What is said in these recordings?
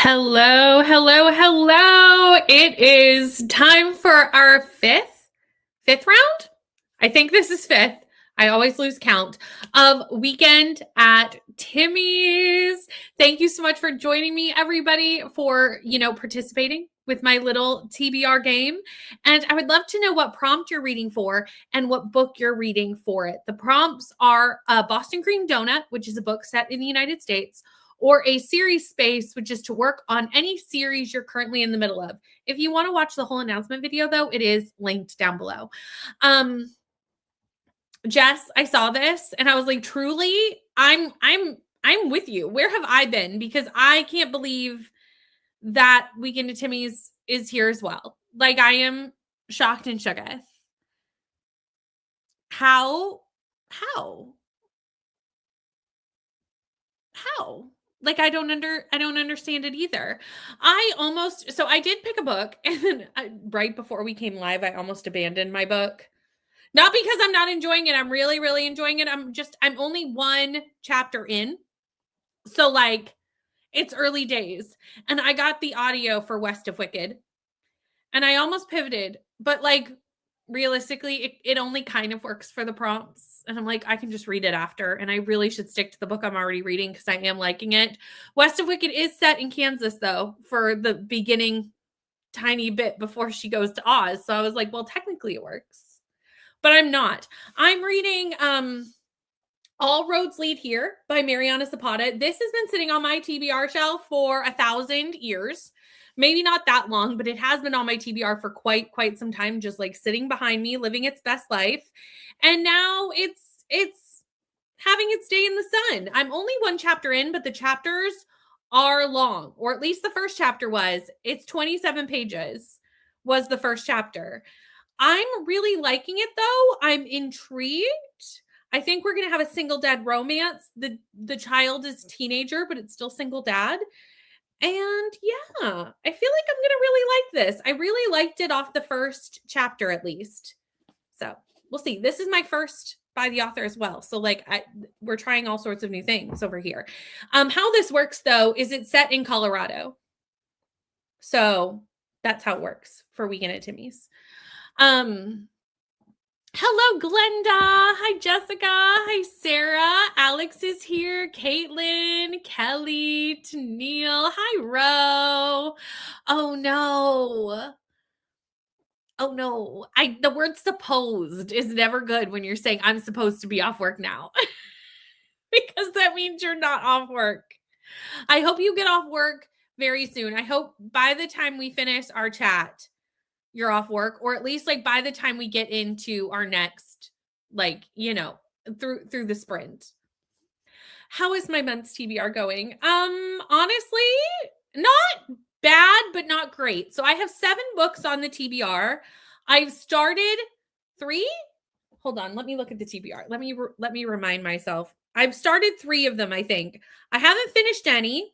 Hello, hello, hello. It is time for our fifth round. I think this is fifth. I always lose count of Weekend at Timmies. Thank you so much for joining me, everybody, for, participating with my little TBR game. And I would love to know what prompt you're reading for and what book you're reading for it. The prompts are Boston Cream Donut, which is a book set in the United States, or a series space, which is to work on any series you're currently in the middle of. If you want to watch the whole announcement video, though, it is linked down below. Jess, I saw this and I was like, truly, I'm with you. Where have I been? Because I can't believe that Weekend at Timmies is here as well. Like, I am shocked and shooketh. How? Like, I don't understand it either. I did pick a book, and then right before we came live, I almost abandoned my book. Not because I'm not enjoying it. I'm really, really enjoying it. I'm only one chapter in. So, like, it's early days. And I got the audio for West of Wicked. And I almost pivoted. But, like, realistically, it only kind of works for the prompts. And I'm like, I can just read it after. And I really should stick to the book I'm already reading because I am liking it. West of Wicked is set in Kansas, though, for the beginning tiny bit before she goes to Oz. So I was like, well, technically it works. But I'm not. I'm reading All Roads Lead Here by Mariana Zapata. This has been sitting on my TBR shelf for 1,000 years. Maybe not that long, but it has been on my TBR for quite some time, just like sitting behind me, living its best life. And now it's having its day in the sun. I'm only one chapter in, but the chapters are long, or at least the first chapter was. It's 27 pages was the first chapter. I'm really liking it, though. I'm intrigued. I think we're going to have a single dad romance. The child is a teenager, but it's still single dad. And yeah, I feel like I'm going to really like this. I really liked it off the first chapter, at least. So we'll see. This is my first by the author as well. So like we're trying all sorts of new things over here. How this works, though, is it's set in Colorado. So that's how it works for Weekend at Timmies. Hello, Glenda. Hi, Jessica. Hi, Sarah. Alex is here. Caitlin, Kelly, Tennille. Hi, Ro. Oh, no. The word supposed is never good when you're saying I'm supposed to be off work now. Because that means you're not off work. I hope you get off work very soon. I hope by the time we finish our chat, you're off work, or at least like by the time we get into our next, like, through the sprint. How is my month's TBR going? Honestly, not bad, but not great. So I have 7 books on the TBR. I've started 3. Hold on, let me look at the TBR. Let me remind myself. I've started 3 of them, I think. I haven't finished any.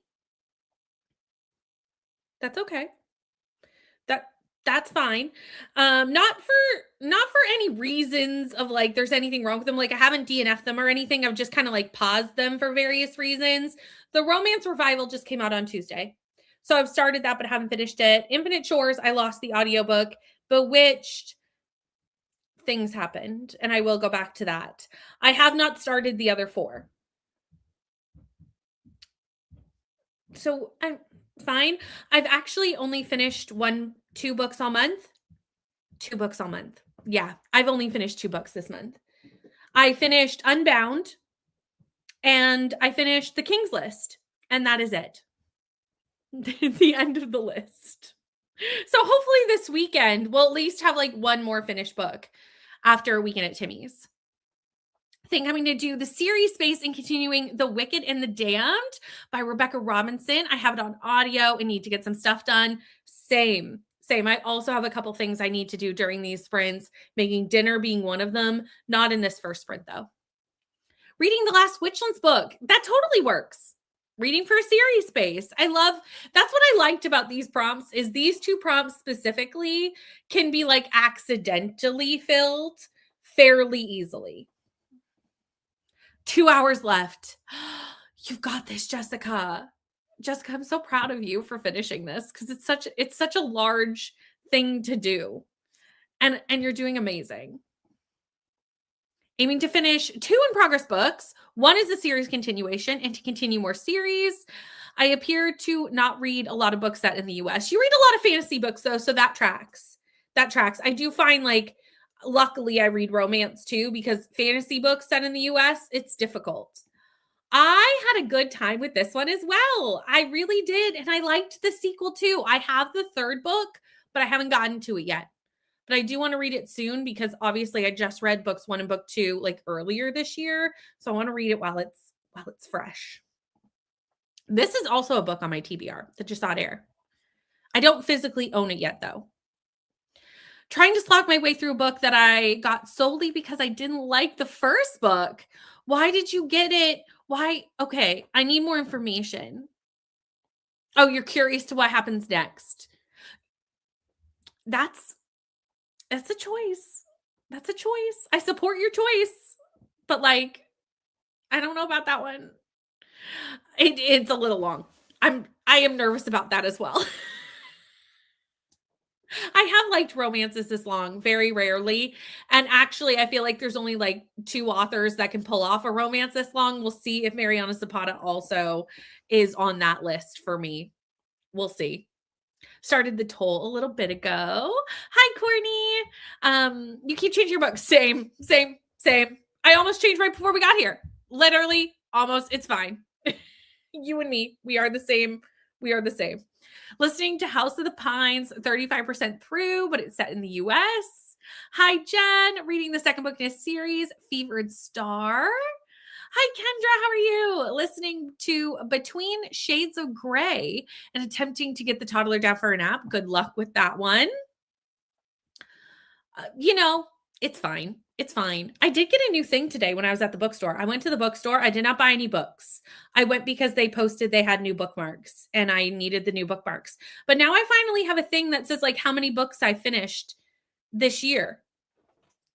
That's okay. That's fine. Not for any reasons of like there's anything wrong with them. Like I haven't DNF'd them or anything. I've just kind of like paused them for various reasons. The Romance Revival just came out on Tuesday. So I've started that but haven't finished it. Infinite Shores, I lost the audiobook. Bewitched, things happened and I will go back to that. I have not started the other 4. So I'm fine. I've actually only finished 2 books all month. 2 books all month. Yeah, I've only finished 2 books this month. I finished Unbound and I finished The King's List, and that is it. The end of the list. So hopefully this weekend we'll at least have like one more finished book after Weekend at Timmies. I think I'm going to do the series space and continuing The Wicked and the Damned by Rebecca Robinson. I have it on audio and need to get some stuff done. Same. I also have a couple things I need to do during these sprints, making dinner being one of them. Not in this first sprint, though. Reading the last Witchlands book. That totally works. Reading for a series space. That's what I liked about these prompts is these 2 prompts specifically can be like accidentally filled fairly easily. 2 hours left. You've got this, Jessica. Jessica, I'm so proud of you for finishing this because it's such a large thing to do. And you're doing amazing. Aiming to finish 2 in progress books. One is a series continuation and to continue more series. I appear to not read a lot of books set in the US. You read a lot of fantasy books though, so that tracks. That tracks. I do find like luckily I read romance too because fantasy books set in the US, it's difficult. I had a good time with this one as well. I really did and I liked the sequel too. I have the 3rd book, but I haven't gotten to it yet. But I do want to read it soon because obviously I just read books 1 and book 2 like earlier this year. So I want to read it while it's fresh. This is also a book on my TBR that just saw it air. I don't physically own it yet though. Trying to slog my way through a book that I got solely because I didn't like the first book. Why did you get it? Why? Okay, I need more information. Oh, you're curious to what happens next. That's a choice. That's a choice. I support your choice. But like, I don't know about that one. It's a little long. I am nervous about that as well. I have liked romances this long, very rarely. And actually, I feel like there's only like 2 authors that can pull off a romance this long. We'll see if Mariana Zapata also is on that list for me. We'll see. Started the toll a little bit ago. Hi, Courtney. You keep changing your books. Same. I almost changed right before we got here. Literally, almost. It's fine. You and me, we are the same. We are the same. Listening to House of the Pines, 35% through, but it's set in the US. Hi, Jen. Reading the 2nd book in a series, Fevered Star. Hi, Kendra. How are you? Listening to Between Shades of Grey and attempting to get the toddler down for a nap. Good luck with that one. It's fine. It's fine. I did get a new thing today when I was at the bookstore. I went to the bookstore. I did not buy any books. I went because they posted they had new bookmarks and I needed the new bookmarks. But now I finally have a thing that says like how many books I finished this year.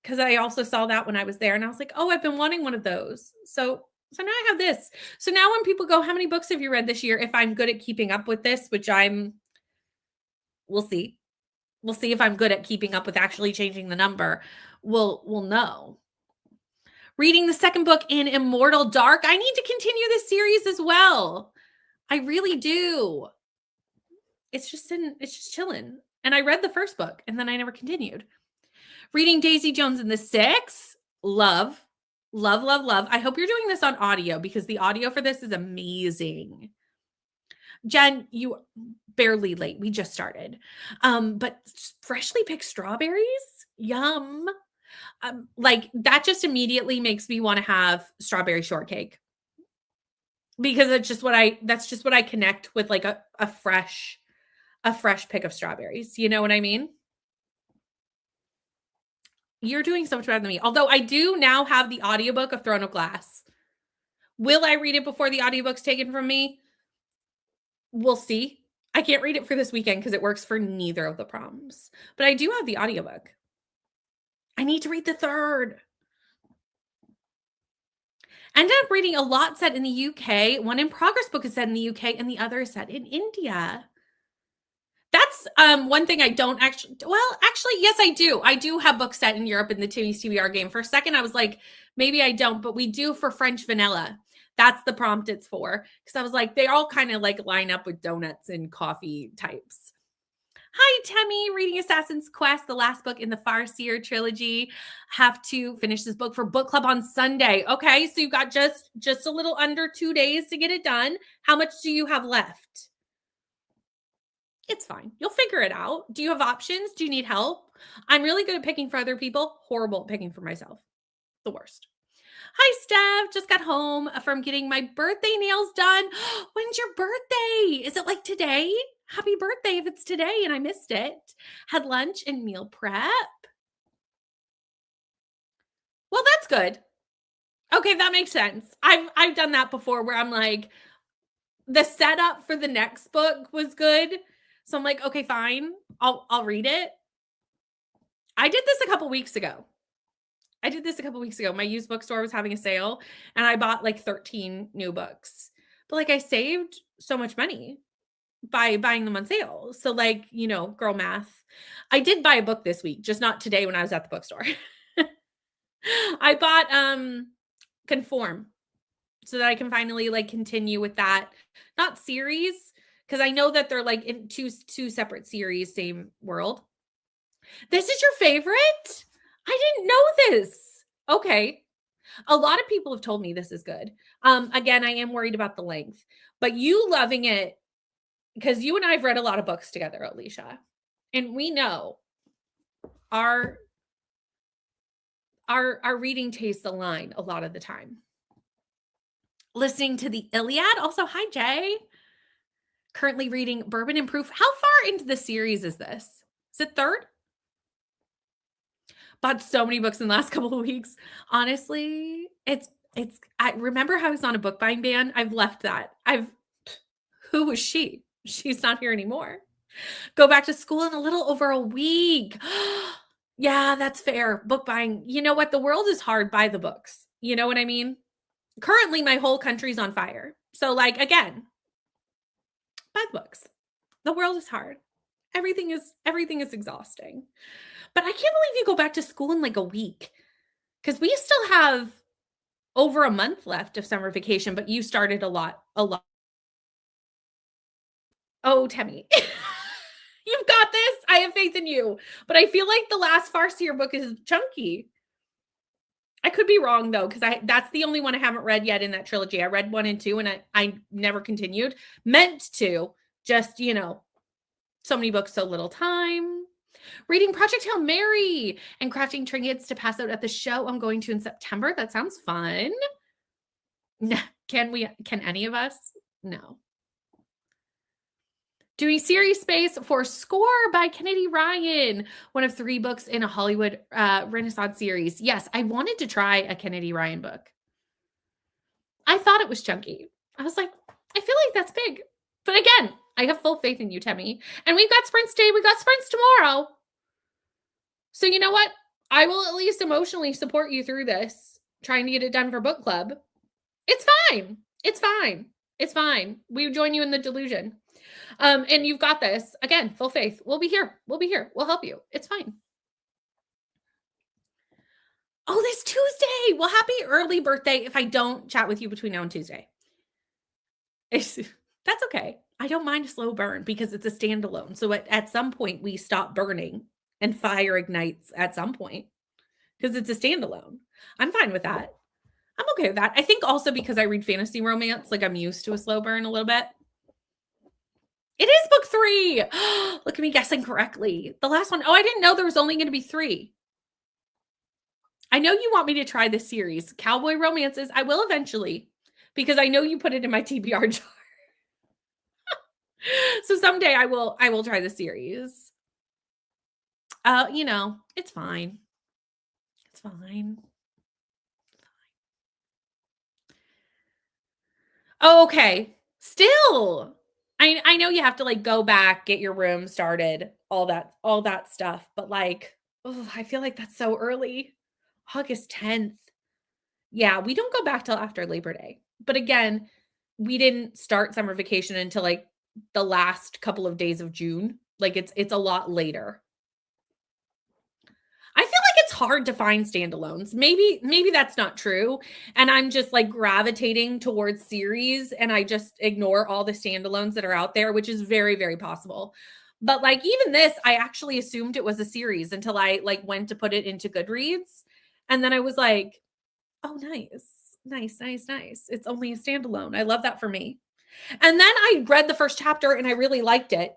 Because I also saw that when I was there and I was like, oh, I've been wanting one of those. So now I have this. So now when people go, how many books have you read this year? If I'm good at keeping up with this, which we'll see. We'll see if I'm good at keeping up with actually changing the number. We'll know. Reading the 2nd book in Immortal Dark. I need to continue this series as well. I really do. It's just chilling. And I read the 1st book and then I never continued. Reading Daisy Jones and the Six. Love. I hope you're doing this on audio because the audio for this is amazing. Jen, you barely late. We just started. But freshly picked strawberries? Yum. Like that just immediately makes me want to have strawberry shortcake. Because that's just what I connect with like a fresh pick of strawberries. You know what I mean? You're doing so much better than me. Although I do now have the audiobook of Throne of Glass. Will I read it before the audiobook's taken from me? We'll see. I can't read it for this weekend because it works for neither of the proms. But I do have the audiobook. I need to read the 3rd. Ended up reading a lot set in the UK. One in progress book is set in the UK and the other is set in India. That's one thing I don't actually, yes, I do. I do have books set in Europe in the Timmies TBR game. For a second, I was like, maybe I don't, but we do for French vanilla. That's the prompt it's for. Because I was like, they all kind of like line up with donuts and coffee types. Hi, Temmie, reading Assassin's Quest, the last book in the Farseer trilogy. Have to finish this book for book club on Sunday. Okay, so you've got just a little under 2 days to get it done. How much do you have left? It's fine. You'll figure it out. Do you have options? Do you need help? I'm really good at picking for other people. Horrible at picking for myself. The worst. Hi, Steph. Just got home from getting my birthday nails done. When's your birthday? Is it like today? Happy birthday if it's today and I missed it. Had lunch and meal prep. Well, that's good. Okay, that makes sense. I've done that before where I'm like, the setup for the next book was good. So I'm like, okay, fine. I'll read it. I did this a couple weeks ago. My used bookstore was having a sale and I bought like 13 new books But, like, I saved so much money by buying them on sale. So, like, girl math. I did buy a book this week, just not today when I was at the bookstore. I bought, Conform so that I can finally, like, continue with that, not series, because I know that they're, like, in two separate series, same world. This is your favorite? I didn't know this. Okay. A lot of people have told me this is good. Again, I am worried about the length, but you loving it because you and I have read a lot of books together, Alicia, and we know our our reading tastes align a lot of the time. Listening to the Iliad. Also, hi Jay. Currently reading Bourbon and Proof. How far into the series is this? Is it third? Bought so many books in the last couple of weeks. Honestly, I remember how I was on a book buying ban. I've left that. Who was she? She's not here anymore. Go back to school in a little over a week. Yeah, that's fair. Book buying. You know what? The world is hard. Buy the books. You know what I mean? Currently, my whole country's on fire. So, like, again, buy the books. The world is hard. Everything is exhausting. But I can't believe you go back to school in like a week because we still have over a month left of summer vacation, but you started a lot. Oh, Temmie. You've got this. I have faith in you. But I feel like the last Farseer book is chunky. I could be wrong though, because that's the only one I haven't read yet in that trilogy. I read 1 and 2 and I never continued. Meant to, just, so many books, so little time. Reading Project Hail Mary and crafting trinkets to pass out at the show I'm going to in September. That sounds fun. Can any of us? No. Doing series space for Score by Kennedy Ryan, one of 3 books in a Hollywood Renaissance series. Yes, I wanted to try a Kennedy Ryan book. I thought it was chunky. I was like, I feel like that's big. But again, I have full faith in you, Temmie. And we've got sprints today. We've got sprints tomorrow. So you know what? I will at least emotionally support you through this, trying to get it done for book club. It's fine. It's fine. It's fine. We join you in the delusion. And you've got this. Again, full faith. We'll be here. We'll be here. We'll help you. It's fine. Oh, this Tuesday. Well, happy early birthday if I don't chat with you between now and Tuesday. That's okay. I don't mind a slow burn because it's a standalone. So at some point we stop burning and fire ignites at some point because it's a standalone. I'm fine with that. I'm okay with that. I think also because I read fantasy romance, like I'm used to a slow burn a little bit. It is book 3. Look at me guessing correctly. The last one. Oh, I didn't know there was only going to be 3. I know you want me to try this series, Cowboy Romances. I will eventually because I know you put it in my TBR jar. So someday I will try the series. It's fine. It's fine. Oh, okay. Still. I know you have to like go back, get your room started, all that stuff, but like, I feel like that's so early. August 10th. Yeah, we don't go back till after Labor Day. But again, we didn't start summer vacation until like the last couple of days of June. Like it's a lot later. I feel like it's hard to find standalones. Maybe that's not true. And I'm just like gravitating towards series and I just ignore all the standalones that are out there, which is very, very possible. But like even this, I actually assumed it was a series until I like went to put it into Goodreads. And then I was like, oh, nice. It's only a standalone. I love that for me. And then I read the first chapter and I really liked it.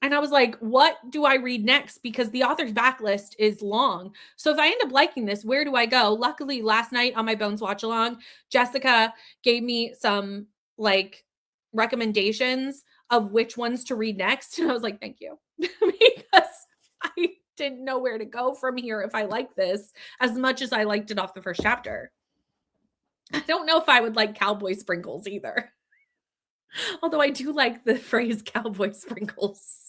And I was like, what do I read next? Because the author's backlist is long. So if I end up liking this, where do I go? Luckily, last night on my Bones Watch Along, Jessica gave me some like recommendations of which ones to read next. And I was like, thank you. Because I didn't know where to go from here if I like this as much as I liked it off the first chapter. I don't know if I would like cowboy sprinkles either. Although I do like the phrase cowboy sprinkles.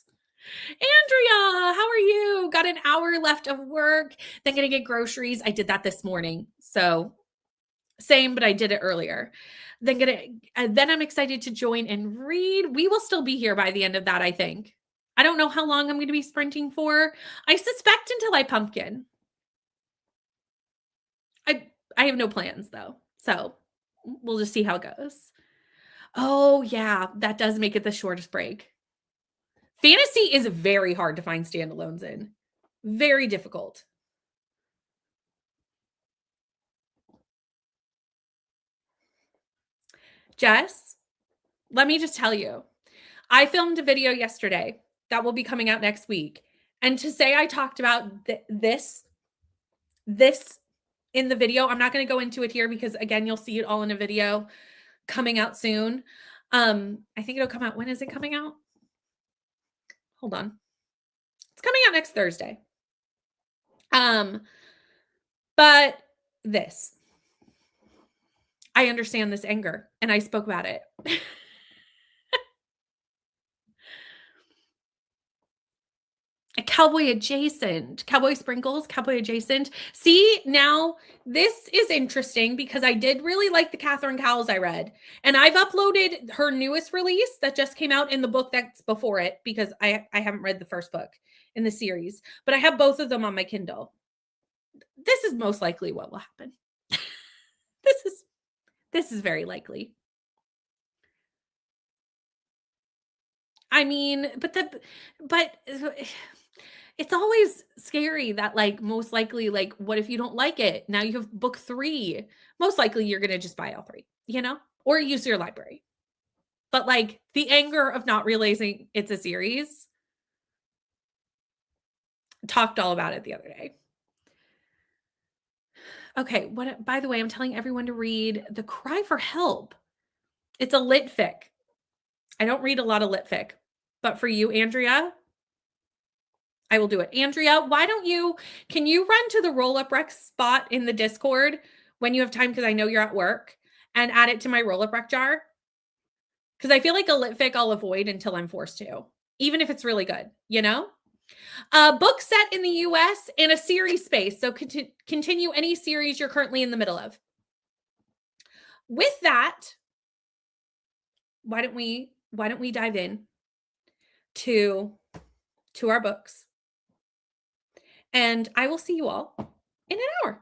Andrea, how are you? Got an hour left of work. Then gonna get groceries. I did that this morning. So same, but I did it earlier. Then I'm excited to join and read. We will still be here by the end of that, I think. I don't know how long I'm going to be sprinting for. I suspect until I pumpkin. I have no plans though. So we'll just see how it goes. Oh, yeah, that does make it the shortest break. Fantasy is very hard to find standalones in. Very difficult. Jess, let me just tell you, I filmed a video yesterday that will be coming out next week. And to say I talked about this in the video, I'm not going to go into it here because again, you'll see it all in a video coming out soon. I think it'll come out. When is it coming out? Hold on. It's coming out next Thursday. But this, I understand this anger and I spoke about it. Cowboy adjacent, cowboy sprinkles, cowboy adjacent. See, now this is interesting because I did really like the Catherine Cowles I read, and I've uploaded her newest release that just came out in the book that's before it because I haven't read the first book in the series, but I have both of them on my Kindle. This is most likely what will happen. This is very likely. I mean, but it's always scary that like most likely like what if you don't like it? Now you have book 3. Most likely you're going to just buy all 3, you know? Or use your library. But like the anger of not realizing it's a series, talked all about it the other day. Okay, what by the way, I'm telling everyone to read The Cry for Help. It's a lit fic. I don't read a lot of lit fic. But for you, Andrea, I will do it. Andrea, can you run to the roll-up rec spot in the Discord when you have time, because I know you're at work, and add it to my roll-up rec jar? Because I feel like a lit fic I'll avoid until I'm forced to, even if it's really good, you know? Book set in the US in a series space. So continue any series you're currently in the middle of. With that, why don't we dive in to our books? And I will see you all in an hour.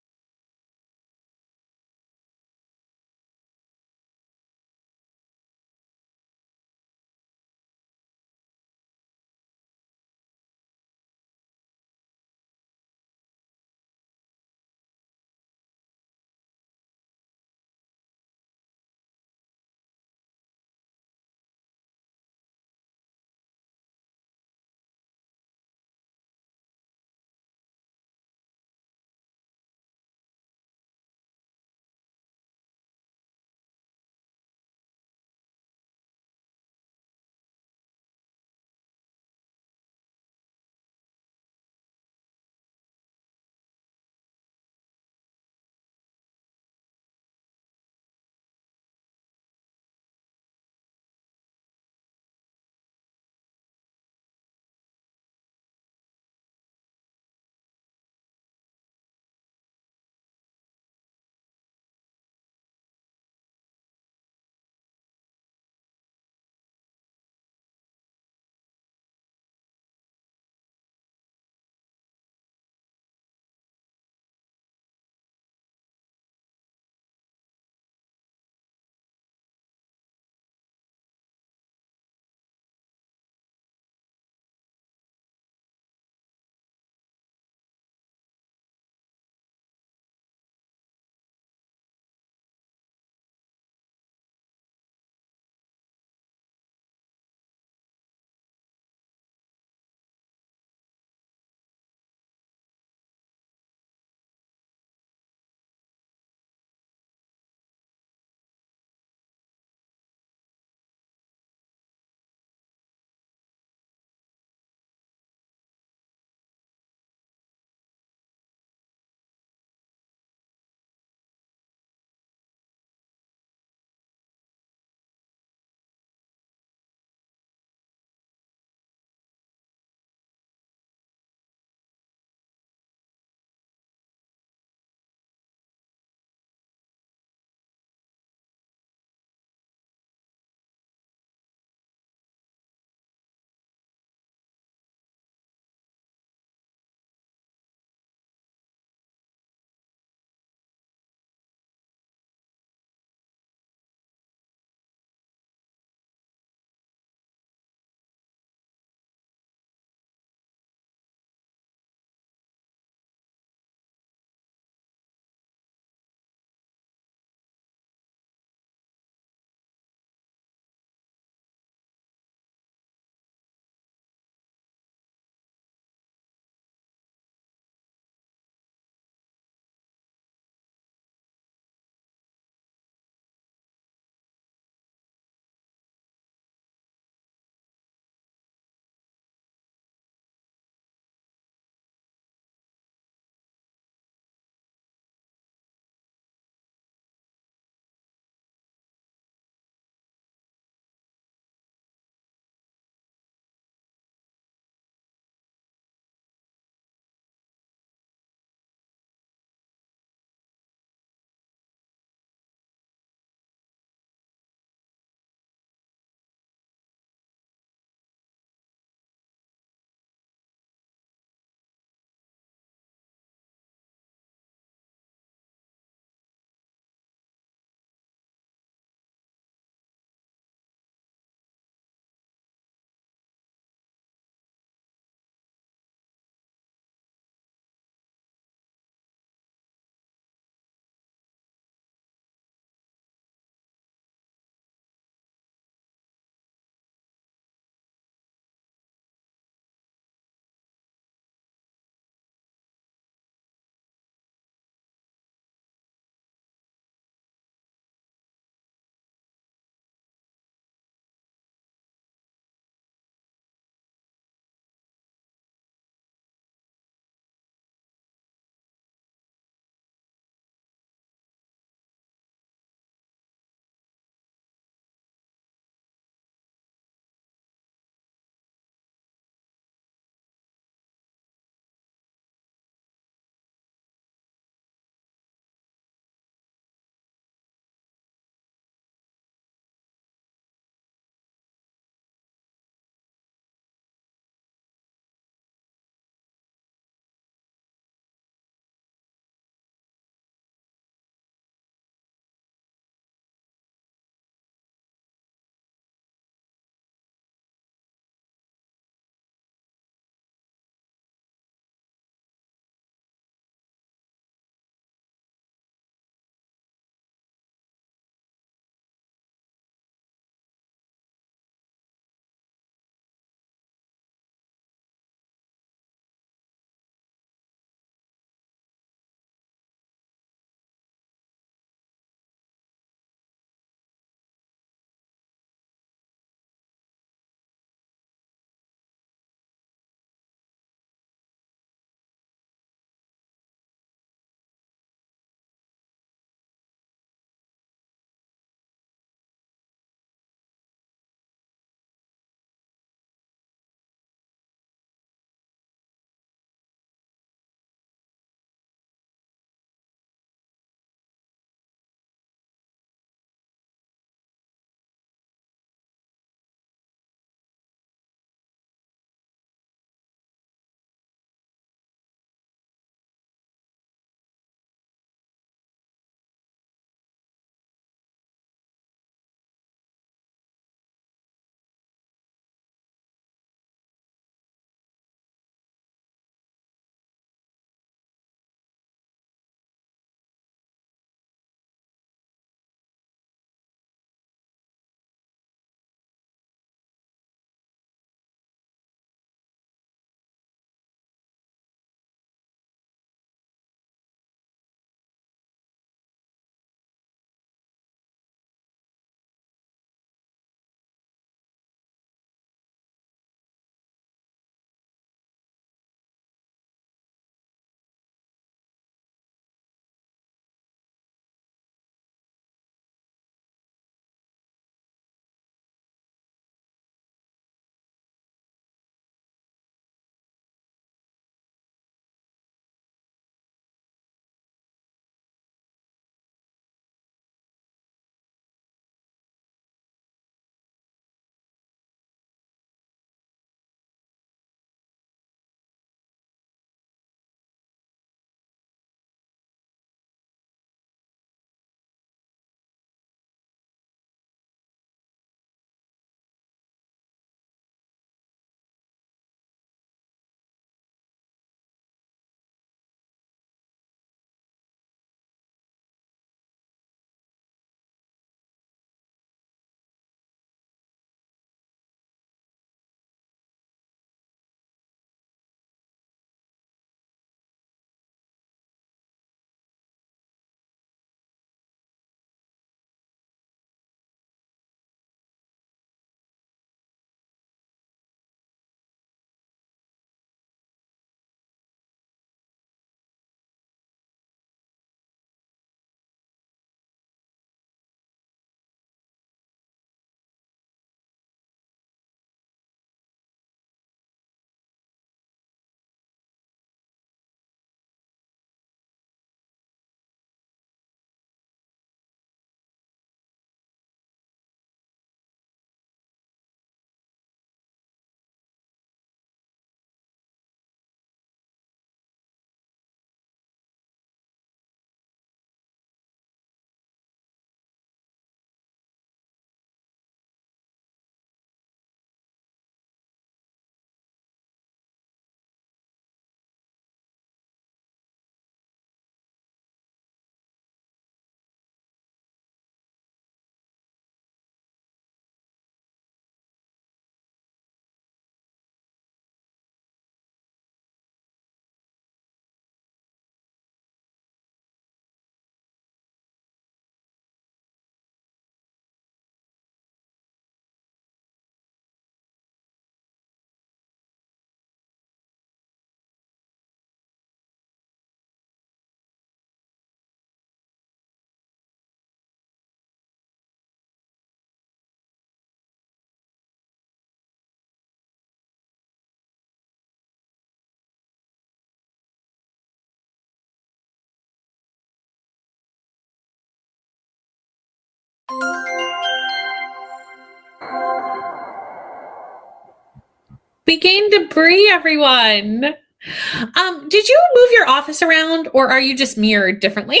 We gained debris, everyone. Did you move your office around, or are you just mirrored differently?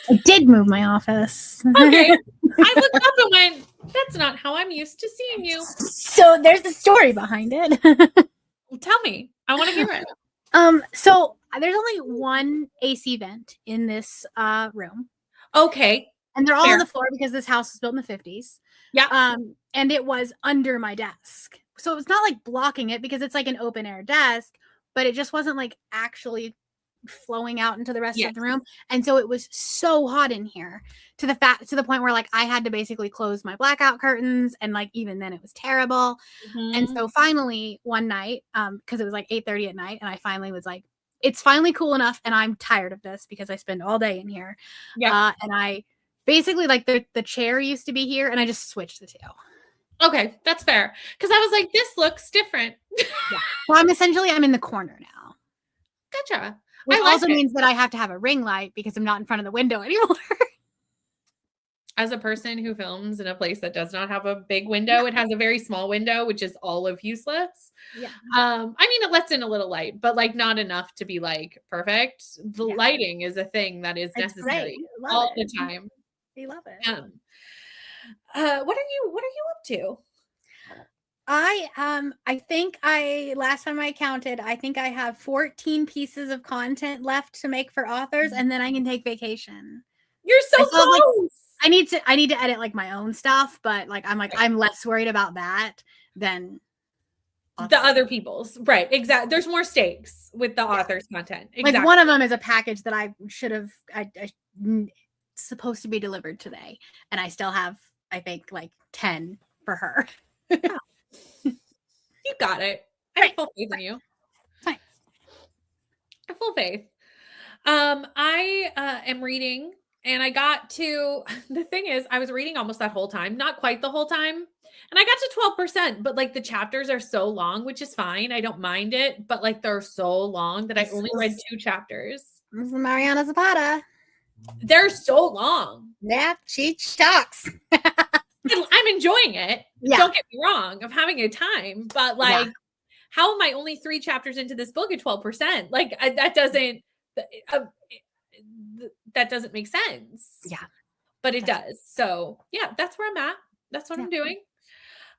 I did move my office. Okay. I looked up and went, that's not how I'm used to seeing you. So there's the story behind it. Tell me. I want to hear it. So there's only one AC vent in this room. Okay. And they're all on the floor because this house was built in the 50s. Yeah. And it was under my desk. So it was not like blocking it because it's like an open air desk, but it just wasn't like actually flowing out into the rest of the room. And so it was so hot in here to the point where like I had to basically close my blackout curtains, and like even then it was terrible. And so finally one night, because it was like 8:30 at night, and I finally was like, it's finally cool enough and I'm tired of this because I spend all day in here. And I basically, like, the chair used to be here and I just switched the two. Okay, that's fair. Because I was like, this looks different. Well, I'm in the corner now. Gotcha. Which also means that I have to have a ring light because I'm not in front of the window anymore. As a person who films in a place that does not have a big window, it has a very small window, which is all of useless. Yeah. I mean, it lets in a little light, but like not enough to be like perfect. The lighting is a thing that is necessary all the time. We love it. What are you up to? I think last time I counted, I think I have 14 pieces of content left to make for authors, and then I can take vacation. You're so close. Like, I need to edit like my own stuff, but like I'm less worried about that than the other people's. Right. Exactly. There's more stakes with the author's content. Exactly. Like one of them is a package that I should have supposed to be delivered today, and I still have, I think, like 10 for her. You got it. I have full faith in you. Fine. I have full faith. I am reading, and I got to, the thing is, I was reading almost that whole time, not quite the whole time. And I got to 12%, but like the chapters are so long, which is fine. I don't mind it, but like they're so long that I only read 2 chapters. This is Mariana Zapata. They're so long. Yeah, she talks. I'm enjoying it. Yeah. Don't get me wrong. I'm having a time, but like, how am I only 3 chapters into this book at 12%? Like that doesn't make sense. Yeah, but it does. So yeah, that's where I'm at. That's what I'm doing.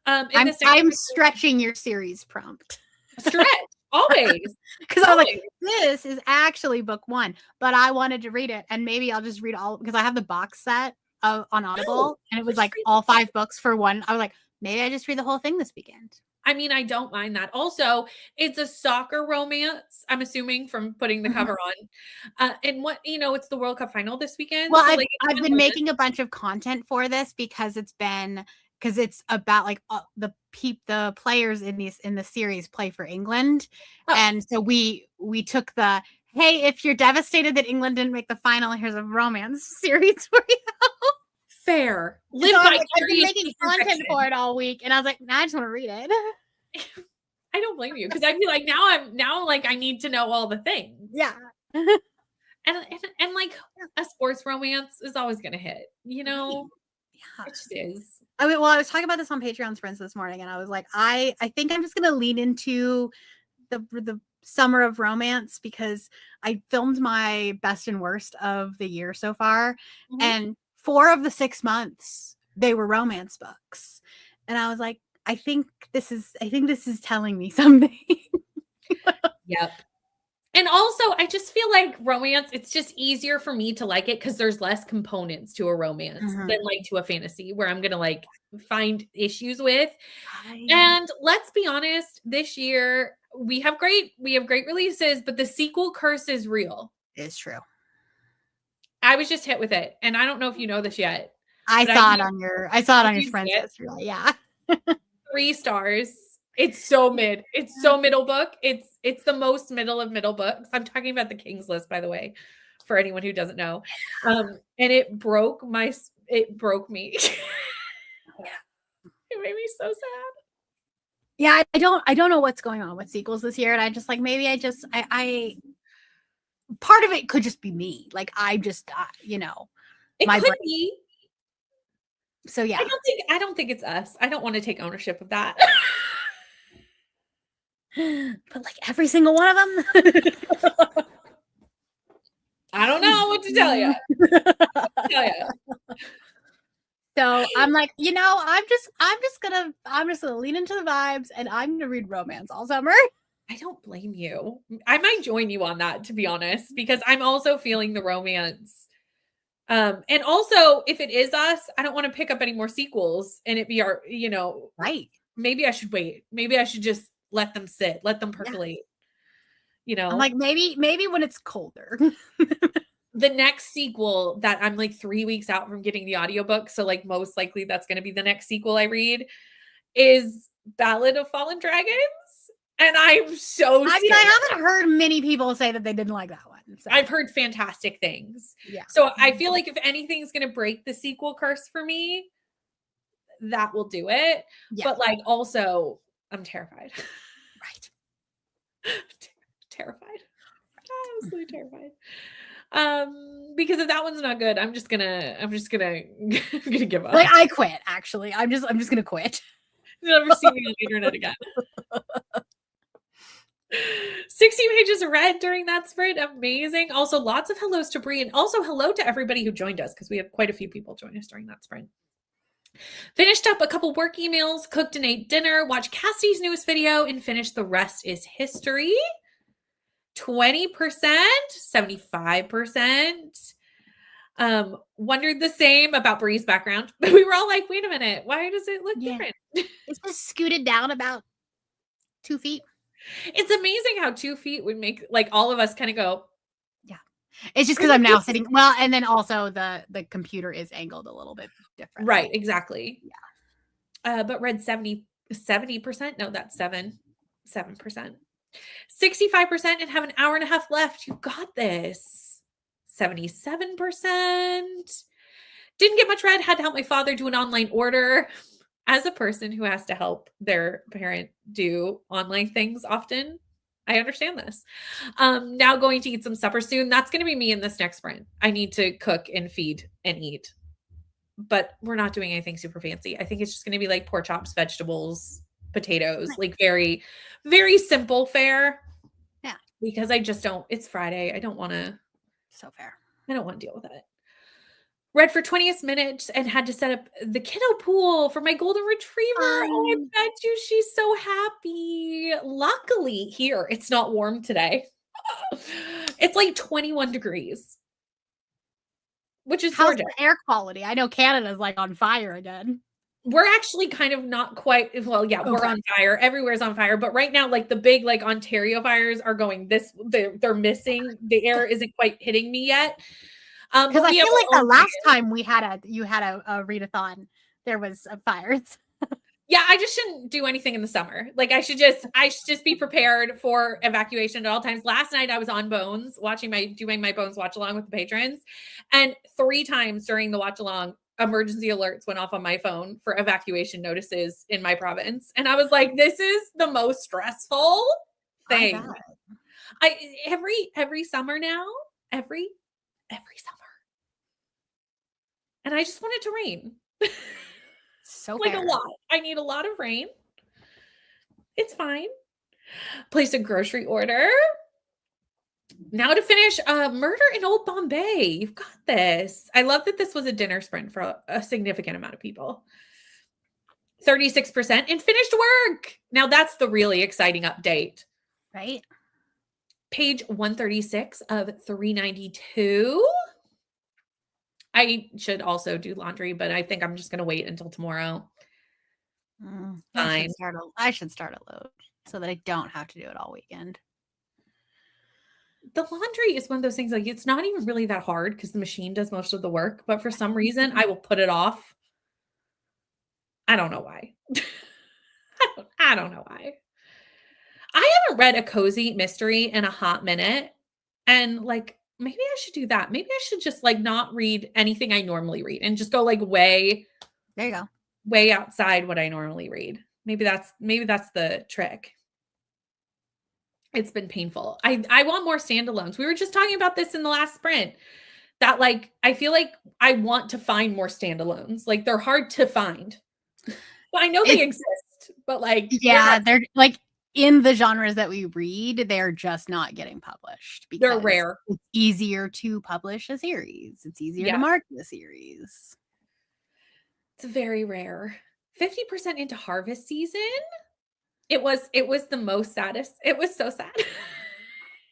I'm stretching your series prompt. Stretch always, because I was like, this is actually book 1, but I wanted to read it, and maybe I'll just read all, because I have the box set on Audible, and it was like all 5 books for one. I was like, maybe I just read the whole thing this weekend. I mean, I don't mind that. Also, it's a soccer romance, I'm assuming, from putting the cover on. And what, it's the World Cup final this weekend. Well, so I've been making a bunch of content for this because it's about like the players in the series play for England. And so we took the, hey, if you're devastated that England didn't make the final, here's a romance series for you. Fair. So I've been making content for it all week, and I was like, nah, I just want to read it. I don't blame you, because I'd be like, now I need to know all the things. Yeah. and like a sports romance is always gonna hit, Yeah. It just is. I mean, well, I was talking about this on Patreon Sprints this morning, and I was like, I think I'm just gonna lean into the summer of romance, because I filmed my best and worst of the year so far, and 4 of the 6 months they were romance books, and I was like, I think this is telling me something. Yep. And also, I just feel like romance, it's just easier for me to like it because there's less components to a romance than like to a fantasy, where I'm gonna like find issues with. And let's be honest, this year we have great releases, but the sequel curse is real. It's true. I was just hit with it, and I don't know if you know this yet. I saw it on your friends list. Yeah. 3 stars. It's so mid. It's so middle book. It's the most middle of middle books. I'm talking about the King's List, by the way, for anyone who doesn't know. And it broke me. It made me so sad. Yeah, I don't know what's going on with sequels this year, and I just like, maybe I part of it could just be me. Like, I just it could be. So yeah. I don't think it's us. I don't want to take ownership of that. But like every single one of them. I don't know what to tell you. Tell you. So I'm like, I'm just gonna lean into the vibes, and I'm gonna read romance all summer. I don't blame you. I might join you on that, to be honest, because I'm also feeling the romance. And also, if it is us, I don't want to pick up any more sequels and it be our, Right. Maybe I should wait. Maybe I should just let them sit, let them percolate. I'm like, maybe when it's colder. The next sequel that I'm like 3 weeks out from getting the audiobook, so like most likely that's going to be the next sequel I read, is Ballad of Fallen Dragons. And I'm so scared. I haven't heard many people say that they didn't like that one. So. I've heard fantastic things. Yeah. So I feel like if anything's going to break the sequel curse for me, that will do it. Yeah. But like also, I'm terrified. Right. Terrified. Absolutely terrified. Because if that one's not good, I'm just gonna give up. Like I quit, actually. I'm just gonna quit. You'll never see me on the internet again. 60 pages read during that sprint. Amazing. Also, lots of hellos to Brie, and also hello to everybody who joined us, because we had quite a few people join us during that sprint. Finished up a couple work emails, cooked and ate dinner, watched Cassie's newest video, and finished The Rest Is History. 20%, 75%. Wondered the same about Brie's background, but we were all like, wait a minute, why does it look different? It's just scooted down about 2 feet. It's amazing how 2 feet would make like all of us kind of go. Yeah. It's just because I'm now sitting. Well, and then also the computer is angled a little bit different. Right, exactly. Yeah. But read 70%. No, that's 7%. 65% and have an hour and a half left. You got this. 77%. Didn't get much read. Had to help my father do an online order. As a person who has to help their parent do online things often, I understand this. Now going to eat some supper soon. That's going to be me in this next sprint. I need to cook and feed and eat. But we're not doing anything super fancy. I think it's just going to be like pork chops, vegetables, potatoes, like very, very simple fare. Yeah. Because I just don't, it's Friday. I don't want to. So fair. I don't want to deal with it. Read for 20 minutes and had to set up the kiddo pool for my golden retriever. Oh, I bet you she's so happy. Luckily here, it's not warm today. It's like 21 degrees. Which is gorgeous. How's the air quality? I know Canada's like on fire again. We're actually kind of not quite, well, yeah, okay. We're on fire. Everywhere's on fire. But right now, like the big, like Ontario fires are going they're missing. The air isn't quite hitting me yet. Because I feel like the last time you had a readathon, there was fires. Yeah, I just shouldn't do anything in the summer. Like I should just be prepared for evacuation at all times. Last night I was on Bones doing my Bones watch along with the patrons, and 3 times during the watch along, emergency alerts went off on my phone for evacuation notices in my province, and I was like, "This is the most stressful thing." Every summer now, every summer, and I just want it to rain. So like fair. A lot. I need a lot of rain. It's fine. Place a grocery order. Now to finish Murder in Old Bombay. You've got this. I love that this was a dinner sprint for a significant amount of people. 36% and finished work. Now that's the really exciting update. Right? Page 136 of 392. I should also do laundry, but I think I'm just going to wait until tomorrow. Fine. I should start a load so that I don't have to do it all weekend. The laundry is one of those things, like it's not even really that hard because the machine does most of the work, but for some reason I will put it off. I don't know why. I don't know why. I haven't read a cozy mystery in a hot minute, and like maybe I should do that. Maybe I should just like not read anything I normally read and just go like way outside what I normally read. Maybe that's the trick. It's been painful. I want more standalones. We were just talking about this in the last sprint. that like I feel like I want to find more standalones. Like they're hard to find. But I know they exist, but like yeah, they're like in the genres that we read, they're just not getting published because they're rare. it's easier to publish a series. It's easier to market a series. It's very rare. 50% into harvest season. It was the most saddest. It was so sad.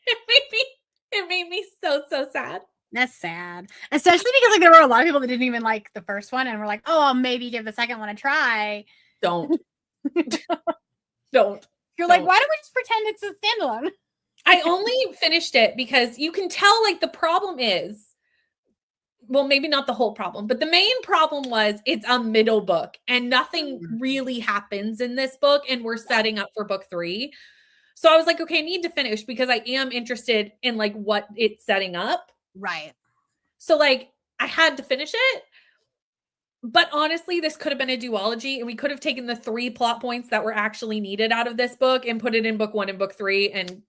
It made me so sad. That's sad. Especially because like there were a lot of people that didn't even like the first one and were like, "Oh, I'll maybe give the second one a try." Don't. You're like, "Why don't we just pretend it's a standalone?" I only finished it because you can tell like the problem is, well, maybe not the whole problem, but the main problem was it's a middle book and nothing really happens in this book and we're setting up for book 3. So I was like, okay, I need to finish because I am interested in like what it's setting up. Right. So like I had to finish it. But honestly, this could have been a duology and we could have taken the 3 plot points that were actually needed out of this book and put it in book 1 and book 3 and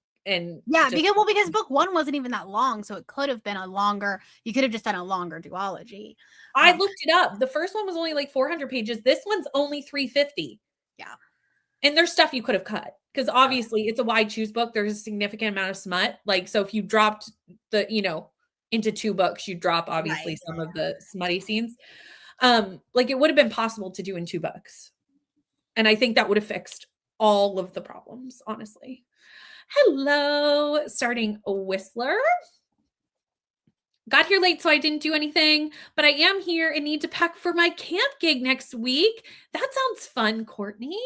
yeah, because book 1 wasn't even that long, so it could have been you could have just done a longer duology. I looked it up. The first one was only like 400 pages. This one's only 350. Yeah. And there's stuff you could have cut because obviously it's a wide choose book. There's a significant amount of smut. Like, so if you dropped the, into 2 books, you drop obviously some of the smutty scenes. Like it would have been possible to do in 2 books. And I think that would have fixed all of the problems, honestly. Hello, starting a Whistler. Got here late, so I didn't do anything, but I am here and need to pack for my camp gig next week. That sounds fun, Courtney.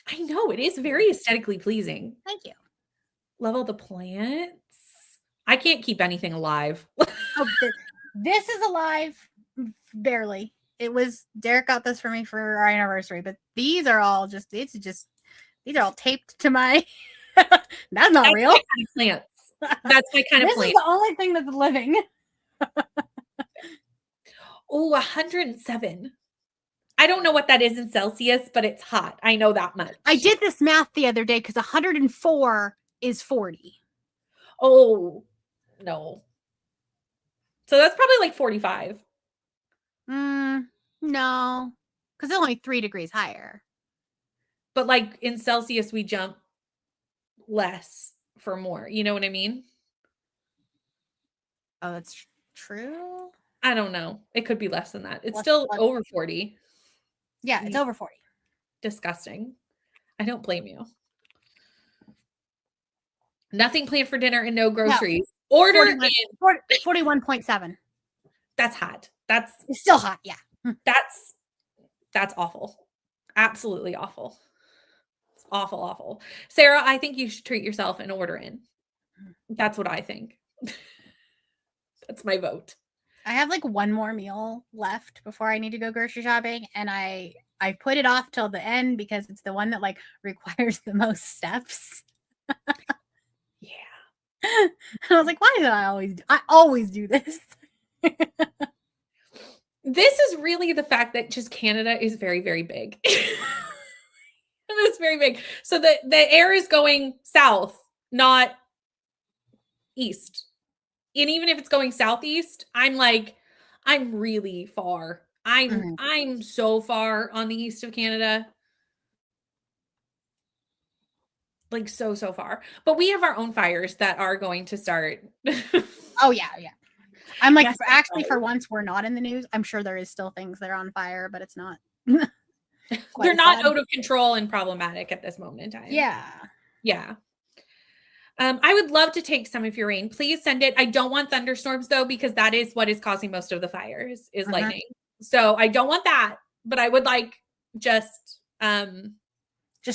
I know, it is very aesthetically pleasing. Thank you. Love all the plants. I can't keep anything alive. This is alive, barely. It was, Derek got this for me for our anniversary, but these are all these are all taped to my, that's not real. My kind of plants. That's my kind of plant. This is the only thing that's living. Oh, 107. I don't know what that is in Celsius, but it's hot. I know that much. I did this math the other day because 104 is 40. Oh, no. So that's probably like 45. No, because it's only 3 degrees higher. But like in Celsius, we jump less for more. You know what I mean? Oh, that's true. I don't know. It could be less than that. It's still over 40. Yeah, it's over 40. Disgusting. I don't blame you. Nothing planned for dinner and no groceries. No. Order 41.7. That's hot. It's still hot. Yeah. That's awful. Absolutely awful. It's awful. Sarah, I think you should treat yourself and order in. That's what I think. That's my vote. I have like one more meal left before I need to go grocery shopping, and I put it off till the end because it's the one that like requires the most steps. Yeah. And I was like, why do I always do this? This is really the fact that just Canada is very, very big. It's very big. So the air is going south, not east. And even if it's going southeast, I'm really far. I'm so far on the east of Canada. Like so far. But we have our own fires that are going to start. Oh yeah. I'm like, actually, for once, we're not in the news. I'm sure there is still things that are on fire, but it's not. They're not out of control and problematic at this moment in time. Yeah. I would love to take some of your rain. Please send it. I don't want thunderstorms though, because that is what is causing most of the fires is lightning. So I don't want that, but I would like just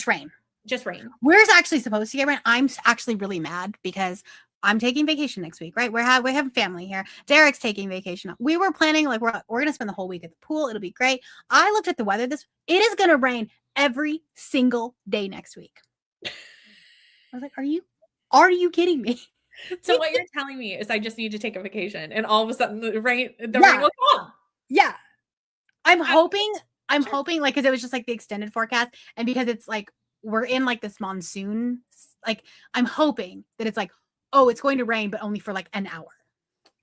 rain. Just rain. We're actually supposed to get rain. I'm actually really mad because I'm taking vacation next week, right? We have family here. Derek's taking vacation. We were planning like we're going to spend the whole week at the pool. It'll be great. I looked at the weather. It is going to rain every single day next week. I was like, are you kidding me? So what you're telling me is I just need to take a vacation and all of a sudden the rain will come. Yeah. I'm hoping like, cause it was just like the extended forecast. And because it's like, we're in like this monsoon, like I'm hoping that it's like, oh, it's going to rain, but only for like an hour.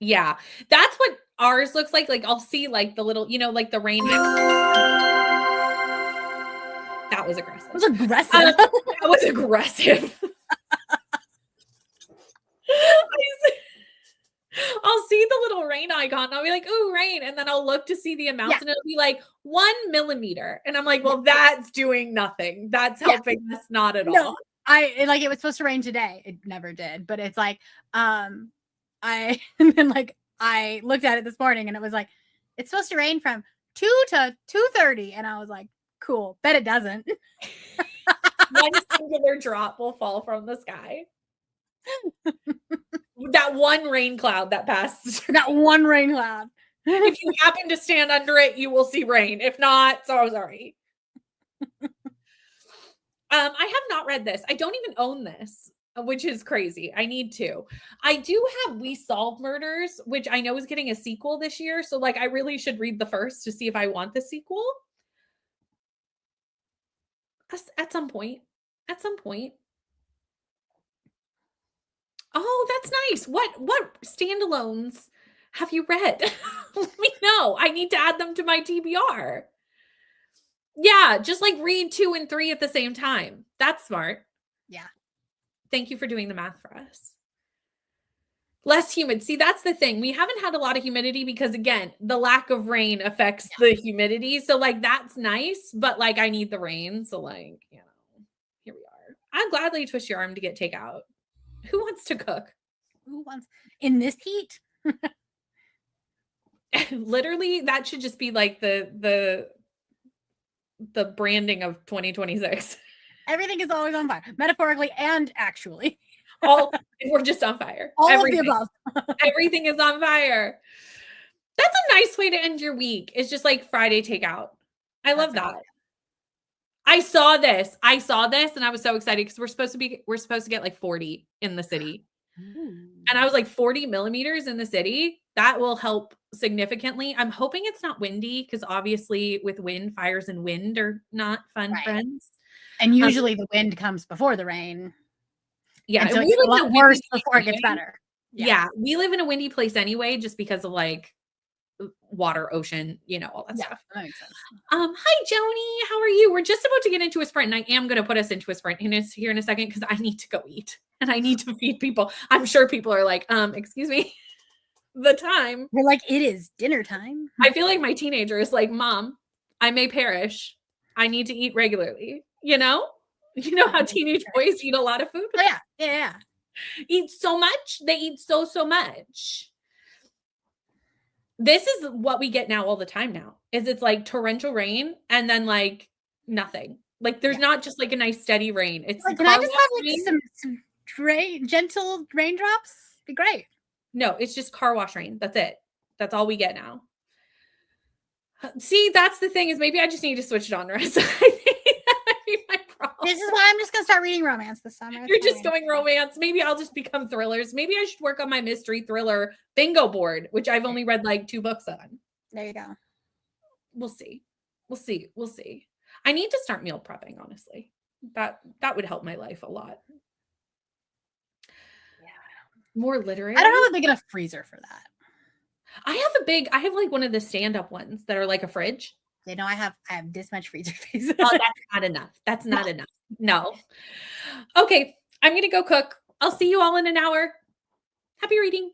Yeah. That's what ours looks like. Like I'll see like the little, like the rain mix. That was aggressive. It was aggressive. That was aggressive. I'll see the little rain icon and I'll be like, "Ooh, rain." And then I'll look to see the amounts and it'll be like 1 millimeter. And I'm like, well, that's doing nothing. That's helping us not at all. It was supposed to rain today. It never did. But it's like, and then like I looked at it this morning and it was like, it's supposed to rain from 2 to 2:30. And I was like, cool. Bet it doesn't. One singular drop will fall from the sky. That one rain cloud that passes. That one rain cloud. If you happen to stand under it, you will see rain. If not, so sorry. I have not read this. I don't even own this, which is crazy. I need to. I do have We Solve Murders, which I know is getting a sequel this year. So like I really should read the first to see if I want the sequel. At some point. At some point. Oh, that's nice. What standalones have you read? Let me know. I need to add them to my TBR. Yeah, just like read 2 and 3 at the same time. That's smart. Yeah. Thank you for doing the math for us. Less humid. See, that's the thing. We haven't had a lot of humidity because again, the lack of rain affects the humidity. So like that's nice, but like I need the rain. So like, here we are. I'd gladly twist your arm to get takeout. Who wants to cook? Who wants in this heat? Literally, that should just be like the branding of 2026. Everything is always on fire, metaphorically and actually. We're just on fire. All Everything. of the above. Everything is on fire. That's a nice way to end your week. It's just like Friday takeout. I love that. I saw this and I was so excited because we're supposed to get like 40 in the city. And I was like 40 millimeters in the city. That will help significantly. I'm hoping it's not windy because obviously with wind, fires and wind are not fun friends. And usually the wind comes before the rain. Yeah. And so it's a lot worse before it gets better. Yeah. We live in a windy place anyway, just because of like water, ocean, all that stuff. That makes sense. Hi, Joni. How are you? We're just about to get into a sprint, and I am going to put us into a sprint here in a second because I need to go eat and I need to feed people. I'm sure people are like, excuse me, the time. We're like, it is dinner time. I feel like my teenager is like, Mom, I may perish. I need to eat regularly. You know how teenage boys eat a lot of food? Oh, yeah. Eat so much. They eat so much. This is what we get now all the time now. It's like torrential rain and then like nothing. Like there's not just like a nice steady rain. It's like, can I just have like some gentle raindrops? Be great. No, it's just car wash rain. That's it. That's all we get now. See, that's the thing is maybe I just need to switch genres. I think that might be my problem. This is why I'm just going to start reading romance this summer. You're just going romance. Maybe I'll just become thrillers. Maybe I should work on my mystery thriller bingo board, which I've only read like 2 books on. There you go. We'll see. I need to start meal prepping, honestly. That would help my life a lot. Yeah. More literary. I don't have a big enough freezer for that. I have like one of the stand-up ones that are like a fridge. I have this much freezer space. Oh, that's not enough. That's not enough. No. Okay, I'm gonna go cook. I'll see you all in an hour. Happy reading.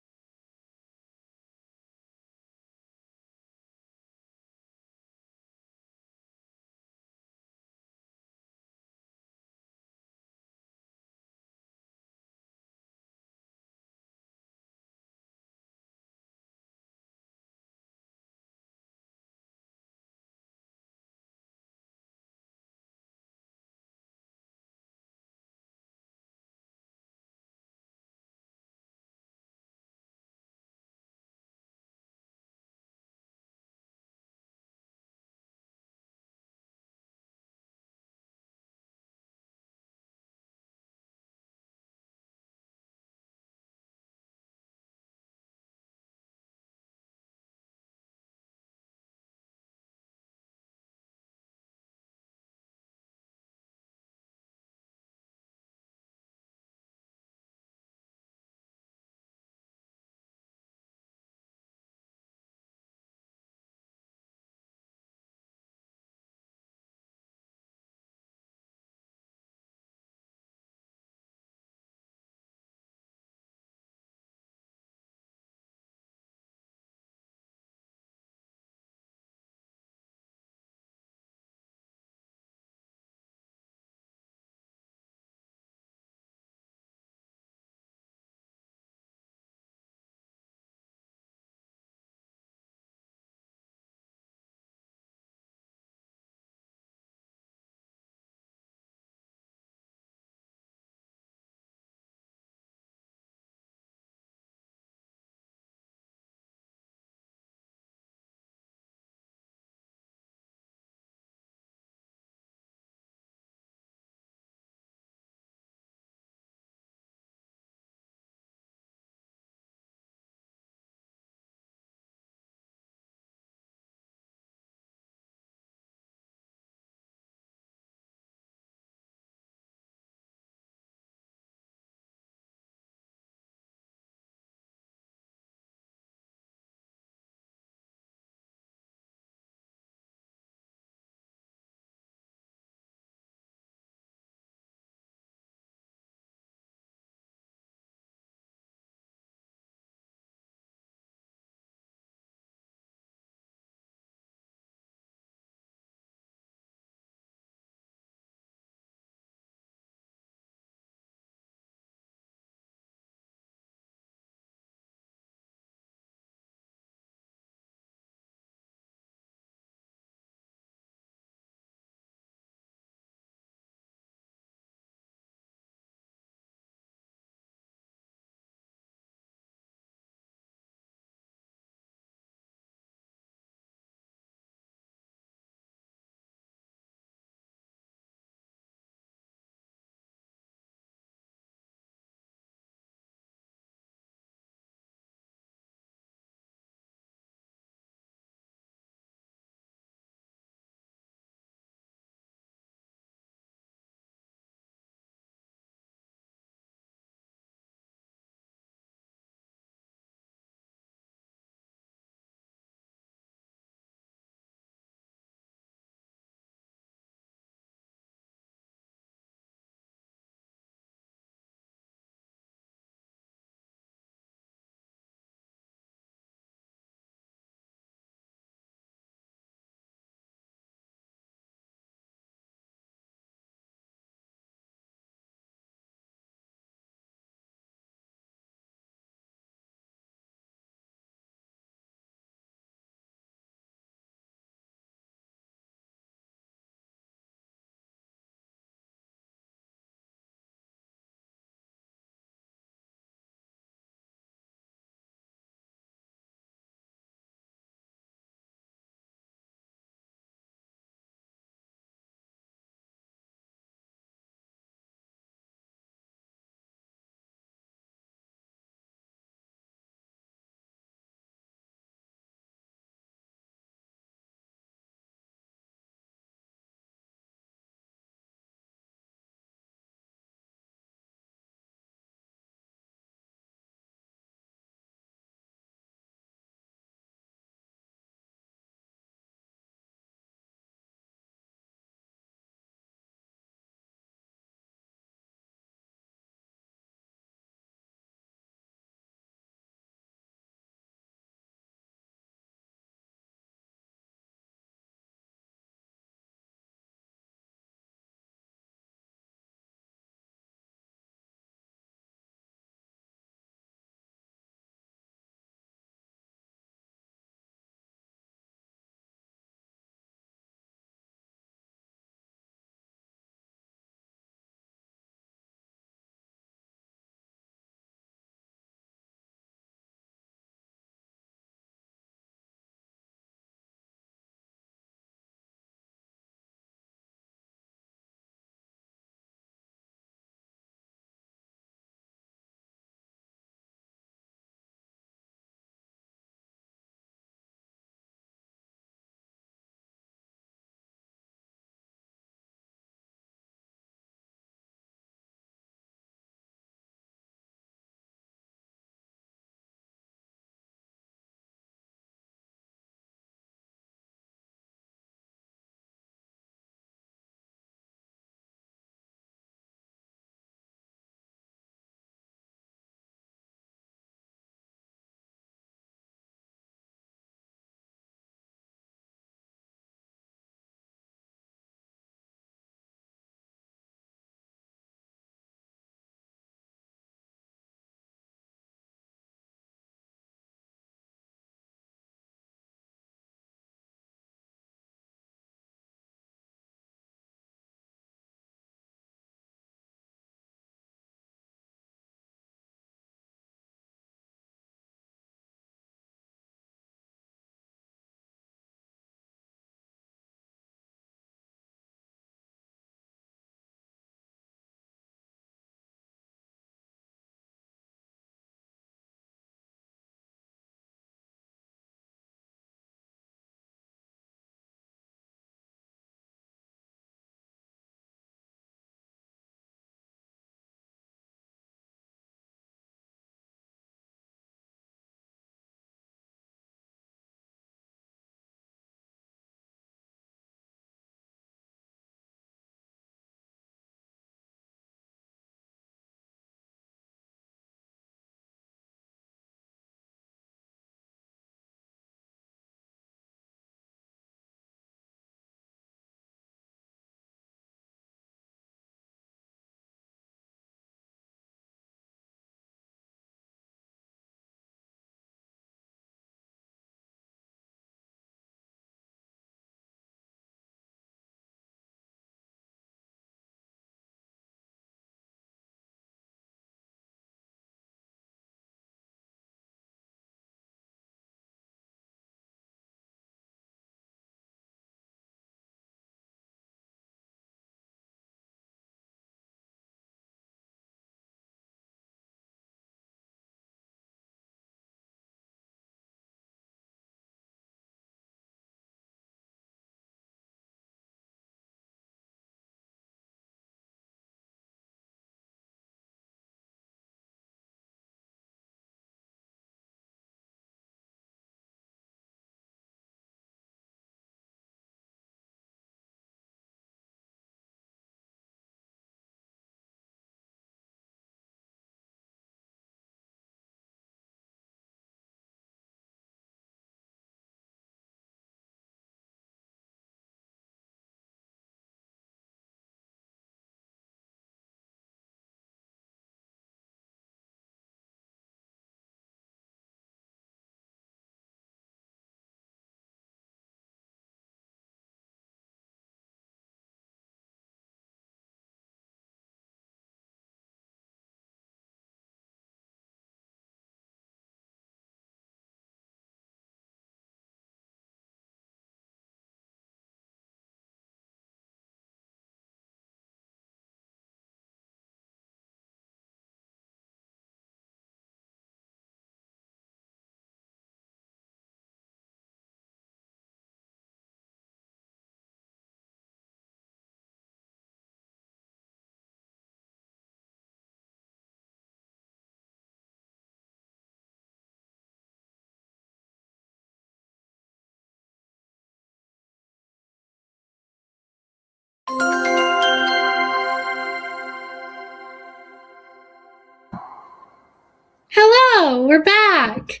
Hello, we're back.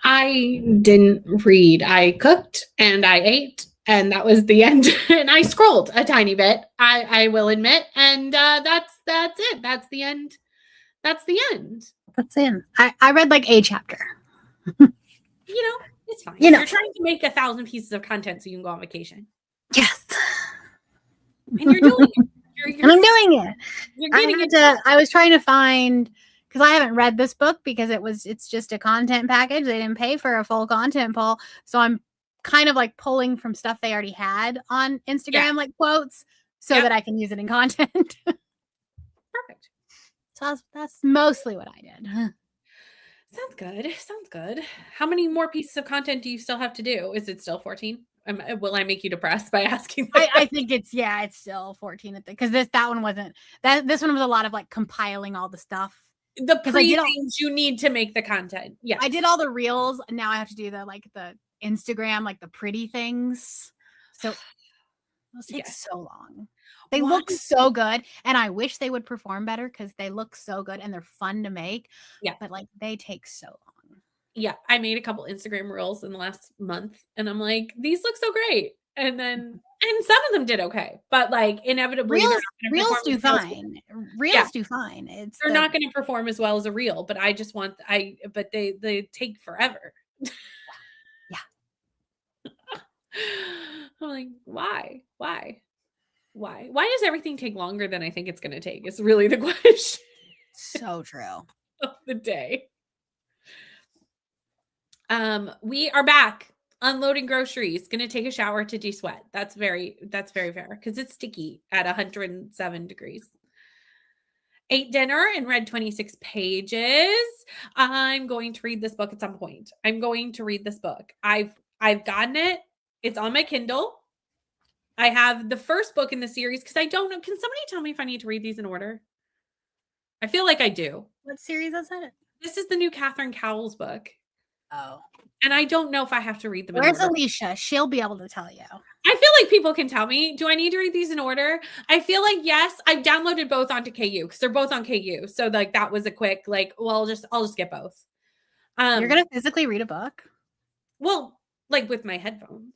I didn't read. I cooked and I ate, and that was the end. And I scrolled a tiny bit, I will admit, and that's it. That's the end. That's the end. That's in. I read like a chapter. It's fine. You're trying to make 1,000 pieces of content so you can go on vacation. Yes. And you're doing it. And I'm doing it. You're getting it. I was trying to find, because I haven't read this book because it's just a content package. They didn't pay for a full content pull. So I'm kind of like pulling from stuff they already had on Instagram, like quotes, so that I can use it in content. Perfect. So that's mostly what I did. Sounds good. Sounds good. How many more pieces of content do you still have to do? Is it still 14? Will I make you depressed by asking? I think it's still 14 because that one wasn't that. This one was a lot of like compiling all the stuff. The things you need to make the content. Yeah, I did all the reels. Now I have to do the Instagram, like the pretty things. So those take so long. They look so good, and I wish they would perform better because they look so good and they're fun to make. Yeah, but like they take so long. Yeah, I made a couple Instagram reels in the last month, and I'm like, these look so great. And some of them did okay, but like inevitably, reels do fine. Reels do fine. They're not going to perform as well as a reel, but I just want but they take forever. Yeah. I'm like, why? Why does everything take longer than I think it's going to take? It's really the question. So true. Of the day. We are back unloading groceries. Gonna take a shower to de-sweat. That's very fair because it's sticky at 107 degrees. Ate dinner and read 26 pages. I'm going to read this book at some point. I'm going to read this book. I've gotten it. It's on my Kindle. I have the first book in the series because I don't know. Can somebody tell me if I need to read these in order? I feel like I do. What series is it? This is the new Catherine Cowles book. Oh. And I don't know if I have to read them in order. Where's Alicia? She'll be able to tell you. I feel like people can tell me. Do I need to read these in order? I feel like yes. I've downloaded both onto KU because they're both on KU. So like that was a quick I'll just get both. You're gonna physically read a book? Well, like with my headphones.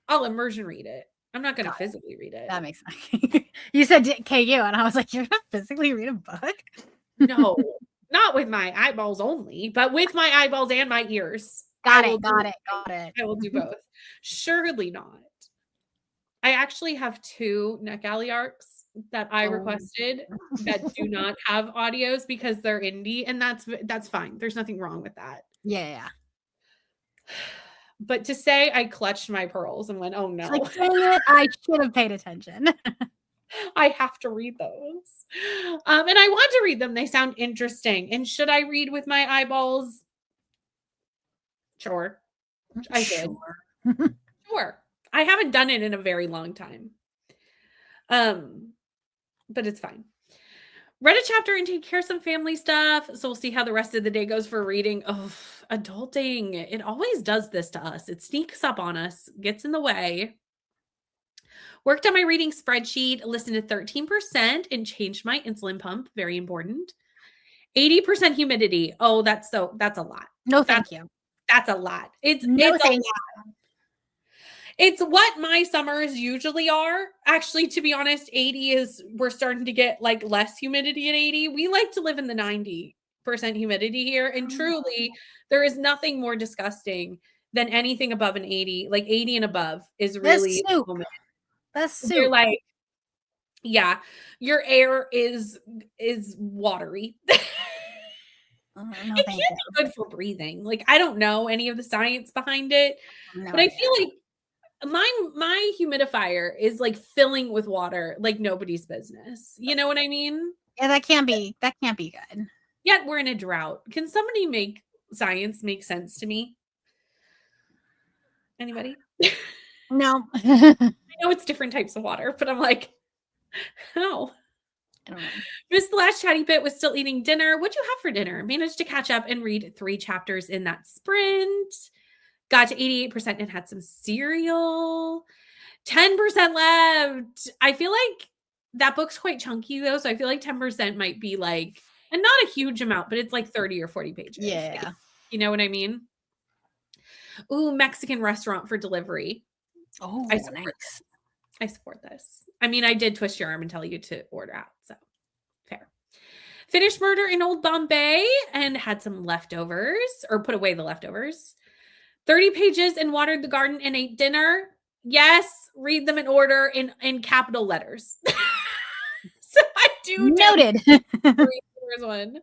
I'll immersion read it. I'm not gonna physically read it. That makes sense. You said KU, and I was like, you're gonna physically read a book? No, not with my eyeballs only, but with my eyeballs and my ears. Got it. I will do both. Surely not. I actually have 2 neck alley arcs that I requested that do not have audios because they're indie, and that's fine. There's nothing wrong with that. Yeah. But to say I clutched my pearls and went, oh no. Like, dang it, I should have paid attention. I have to read those. And I want to read them. They sound interesting. And should I read with my eyeballs? Sure. I did. Sure. I haven't done it in a very long time. But it's fine. Read a chapter and take care of some family stuff. So we'll see how the rest of the day goes for reading. Oh, adulting. It always does this to us. It sneaks up on us, gets in the way. Worked on my reading spreadsheet, listened to 13% and changed my insulin pump. Very important. 80% humidity. Oh, that's a lot. No, thank you. That's a lot. It's a lot. It's what my summers usually are. Actually, to be honest, 80 we're starting to get less humidity at 80. We like to live in the 90% humidity here. And truly, there is nothing more disgusting than anything above an 80. 80 and above is really That's soup. You're yeah, your air is watery. No, it can't be good for breathing. I don't know any of the science behind it, but I feel like my humidifier is filling with water like nobody's business. You know what I mean? Yeah, that can't be good. Yet we're in a drought. Can somebody make science make sense to me? Anybody? No. I know it's different types of water, but I'm like, how? I don't know. Missed the last chatty bit, was still eating dinner. What'd you have for dinner? Managed to catch up and read 3 chapters in that sprint. Got to 88% and had some cereal. 10% left. I feel like that book's quite chunky though, so I feel like 10% might be like, and not a huge amount, but it's like 30 or 40 pages. Yeah. You know what I mean? Ooh, Mexican restaurant for delivery. Oh, I support nice. this. I support this. I mean, I did twist your arm and tell you to order out, so fair. Finished Murder in Old Bombay and had some leftovers, or put away the leftovers. 30 pages and watered the garden and ate dinner. Yes, read them in order in capital letters. So I do Noted. There's one.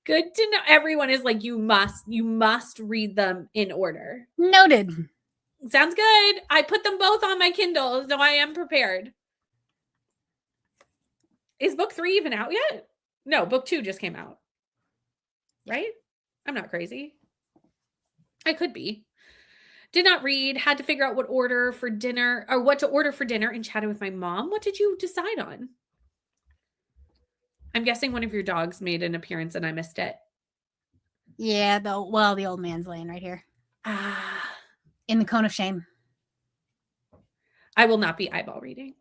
Good to know. Everyone is like, you must read them in order. Noted. Sounds good. I put them both on my Kindle, so I am prepared. Is book 3 even out yet? No, book 2 just came out. Right? I'm not crazy. I could be. Did not read, had to figure out what to order for dinner and chatted with my mom. What did you decide on? I'm guessing one of your dogs made an appearance and I missed it. Yeah, the old man's laying right here. In the cone of shame. I will not be eyeball reading.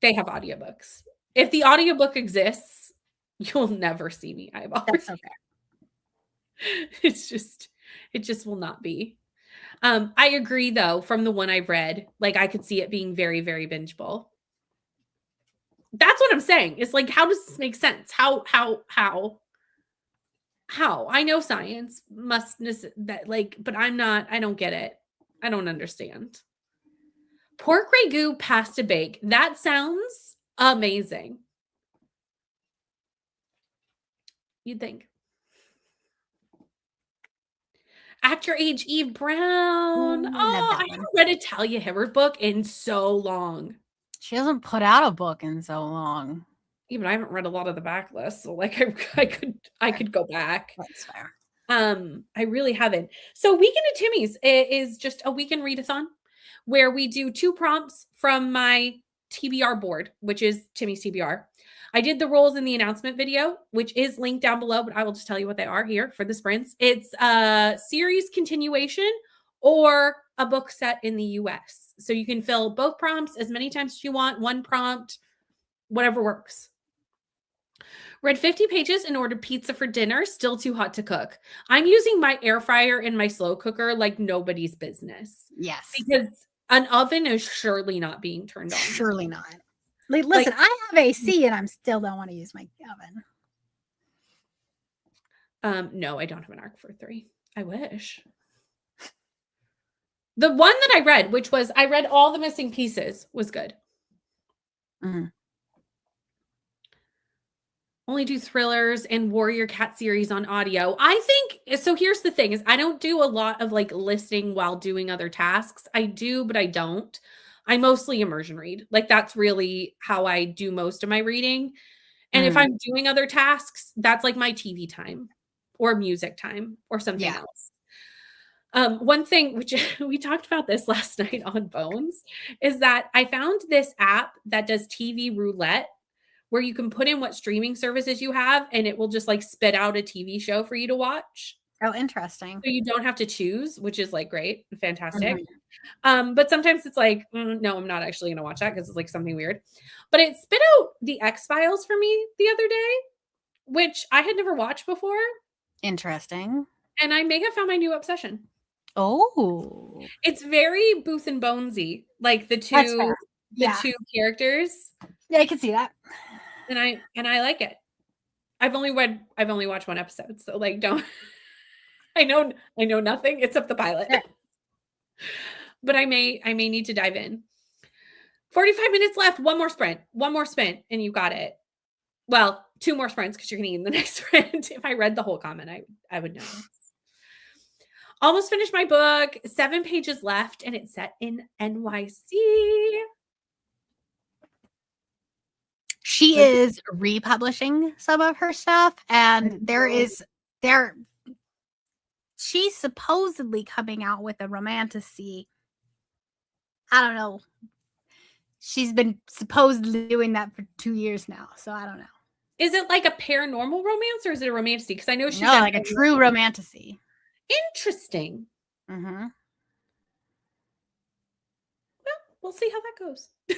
They have audiobooks. If the audiobook exists, you'll never see me eyeball That's reading. okay. It just will not be. I agree though, from the one I've read, like I could see it being very, very bingeable. That's what I'm saying. It's like, how does this make sense? How? I know science must that like, but I don't get it. I don't understand. Pork ragu pasta bake. That sounds amazing. You'd think. Act Your Age, Eve Brown. I haven't read a Talia Hibbert book in so long. She hasn't put out a book in so long. Even I haven't read a lot of the backlist, so like I could go back. That's fair. I really haven't. So Weekend at Timmies is just a weekend readathon where we do 2 prompts from my TBR board, which is Timmy's TBR. I did the roles in the announcement video, which is linked down below, but I will just tell you what they are here for the sprints. It's a series continuation or a book set in the US. So you can fill both prompts as many times as you want, 1 prompt, whatever works. Read 50 pages and ordered pizza for dinner. Still too hot to cook. I'm using my air fryer and my slow cooker like nobody's business. Yes. Because an oven is surely not being turned on. Surely not. Like, listen, I have AC and I'm still don't want to use my oven. No, I don't have an ARC for 3. I wish. The one that I read, which was I read All the Missing Pieces, was good. Mm-hmm. Only do thrillers and Warrior Cat series on audio. I think, so here's the thing is I don't do a lot of like listening while doing other tasks. I do, but I don't. I mostly immersion read. Like that's really how I do most of my reading. And if I'm doing other tasks, that's like my TV time or music time or something else. One thing, which we talked about this last night on Bones, is that I found this app that does TV roulette where you can put in what streaming services you have and it will just like spit out a TV show for you to watch. Oh, interesting. So you don't have to choose, which is like great, fantastic. But sometimes it's like, no, I'm not actually going to watch that because it's like something weird. But it spit out the X-Files for me the other day, which I had never watched before. Interesting. And I may have found my new obsession. Oh. It's very Booth and Bonesy, like the two characters. Yeah, I can see that. And I like it. I've only watched 1 episode, so like don't I know nothing except the pilot. Yeah. But I may need to dive in. 45 minutes left, 1 more sprint, 1 more spin, and you got it. Well, 2 more sprints because you're gonna need the next sprint. If I read the whole comment, I would know. Almost finished my book, 7 pages left, and it's set in NYC. She is republishing some of her stuff, and she's supposedly coming out with a romantasy. I don't know. She's been supposedly doing that for 2 years now, so I don't know. Is it like a paranormal romance or is it a romantasy? Because I know she's like a true romantasy. Interesting. Mm-hmm. we'll see how that goes. It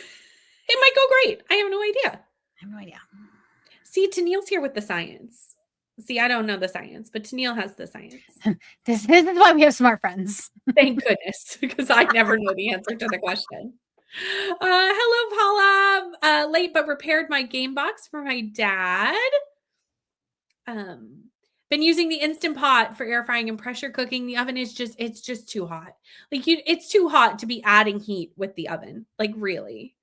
might go great. I have no idea. I have no idea. See, Tennille's here with the science. See, I don't know the science, but Tennille has the science. This is why we have smart friends. Thank goodness, because I never know the answer to the question. Hello, Paula. Late but repaired my game box for my dad. Been using the Instant Pot for air frying and pressure cooking. The oven is it's just too hot. Like it's too hot to be adding heat with the oven. Like really.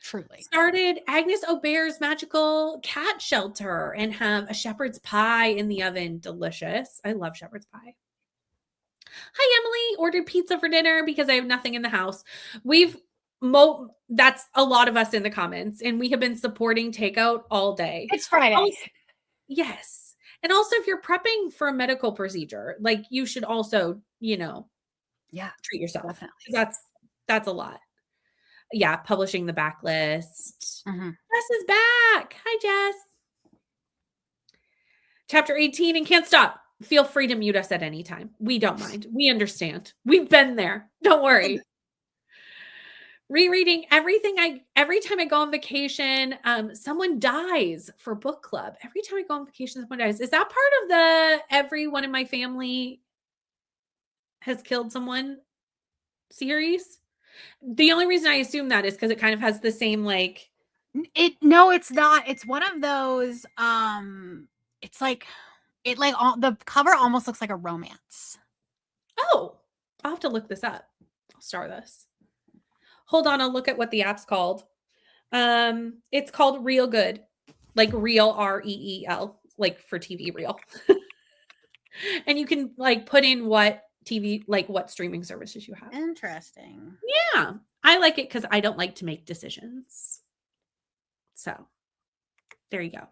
Truly. Started Agnes Aubert's magical cat shelter and have a shepherd's pie in the oven. Delicious. I love shepherd's pie. Hi, Emily. Ordered pizza for dinner because I have nothing in the house. That's a lot of us in the comments, and we have been supporting takeout all day. It's Friday. Also, yes. And also, if you're prepping for a medical procedure, like you should also, treat yourself. Definitely. That's a lot. Yeah, publishing the backlist. Mm-hmm. Jess is back. Hi, Jess. Chapter 18 and can't stop. Feel free to mute us at any time. We don't mind. We understand. We've been there. Don't worry. Rereading every time I go on vacation, someone dies for book club. Every time I go on vacation, someone dies. Is that part of the everyone in my family has killed someone series? The only reason I assume that is because it kind of has the same like No, it's not. It's one of those it's like the cover almost looks like a romance. Oh, I'll have to look this up. I'll star this. Hold on, I'll look at what the app's called. It's called Real Good. Like real REEL, like for TV real. And you can like put in what streaming services you have. Interesting. Yeah. I like it because I don't like to make decisions. So there you go.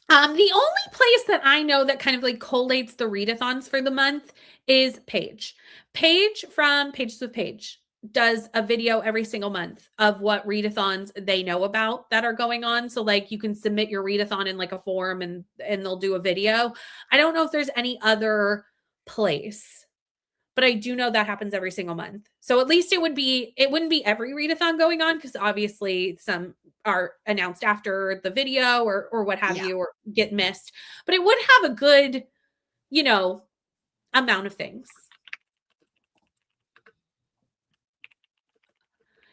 The only place that I know that kind of like collates the readathons for the month is Paige. Paige from Pages with Paige does a video every single month of what readathons they know about that are going on. So like you can submit your readathon in like a form and they'll do a video. I don't know if there's any other place, but I do know that happens every single month. So at least it wouldn't be every readathon going on because obviously some are announced after the video or what have you or get missed. But it would have a good, amount of things.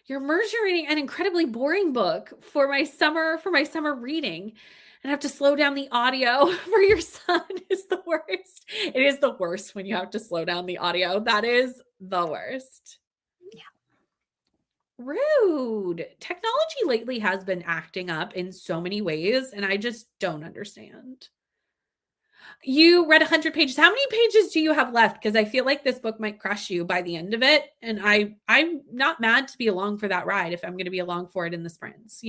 You're immersion reading an incredibly boring book for my summer reading. And have to slow down the audio for your son is the worst. It is the worst when you have to slow down the audio. That is the worst. Yeah. Rude. Technology lately has been acting up in so many ways, and I just don't understand. You read 100 pages. How many pages do you have left? Because I feel like this book might crush you by the end of it. And I'm not mad to be along for that ride if I'm going to be along for it in the sprints,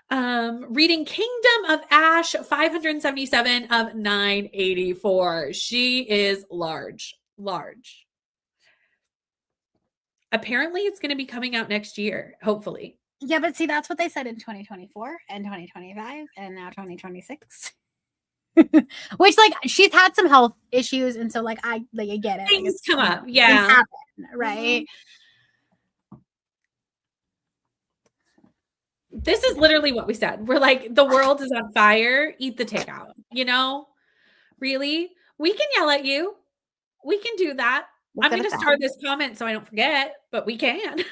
Reading Kingdom of Ash 577 of 984. She is large. Apparently it's going to be coming out next year, hopefully. Yeah, but see, that's what they said in 2024 and 2025 and now 2026. Which like she's had some health issues and so like I get it. Things come up. Yeah. Things happen, right? This is literally what we said. We're like, the world is on fire. Eat the takeout, Really? We can yell at you. We can do that. I'm going to start this comment so I don't forget, but we can.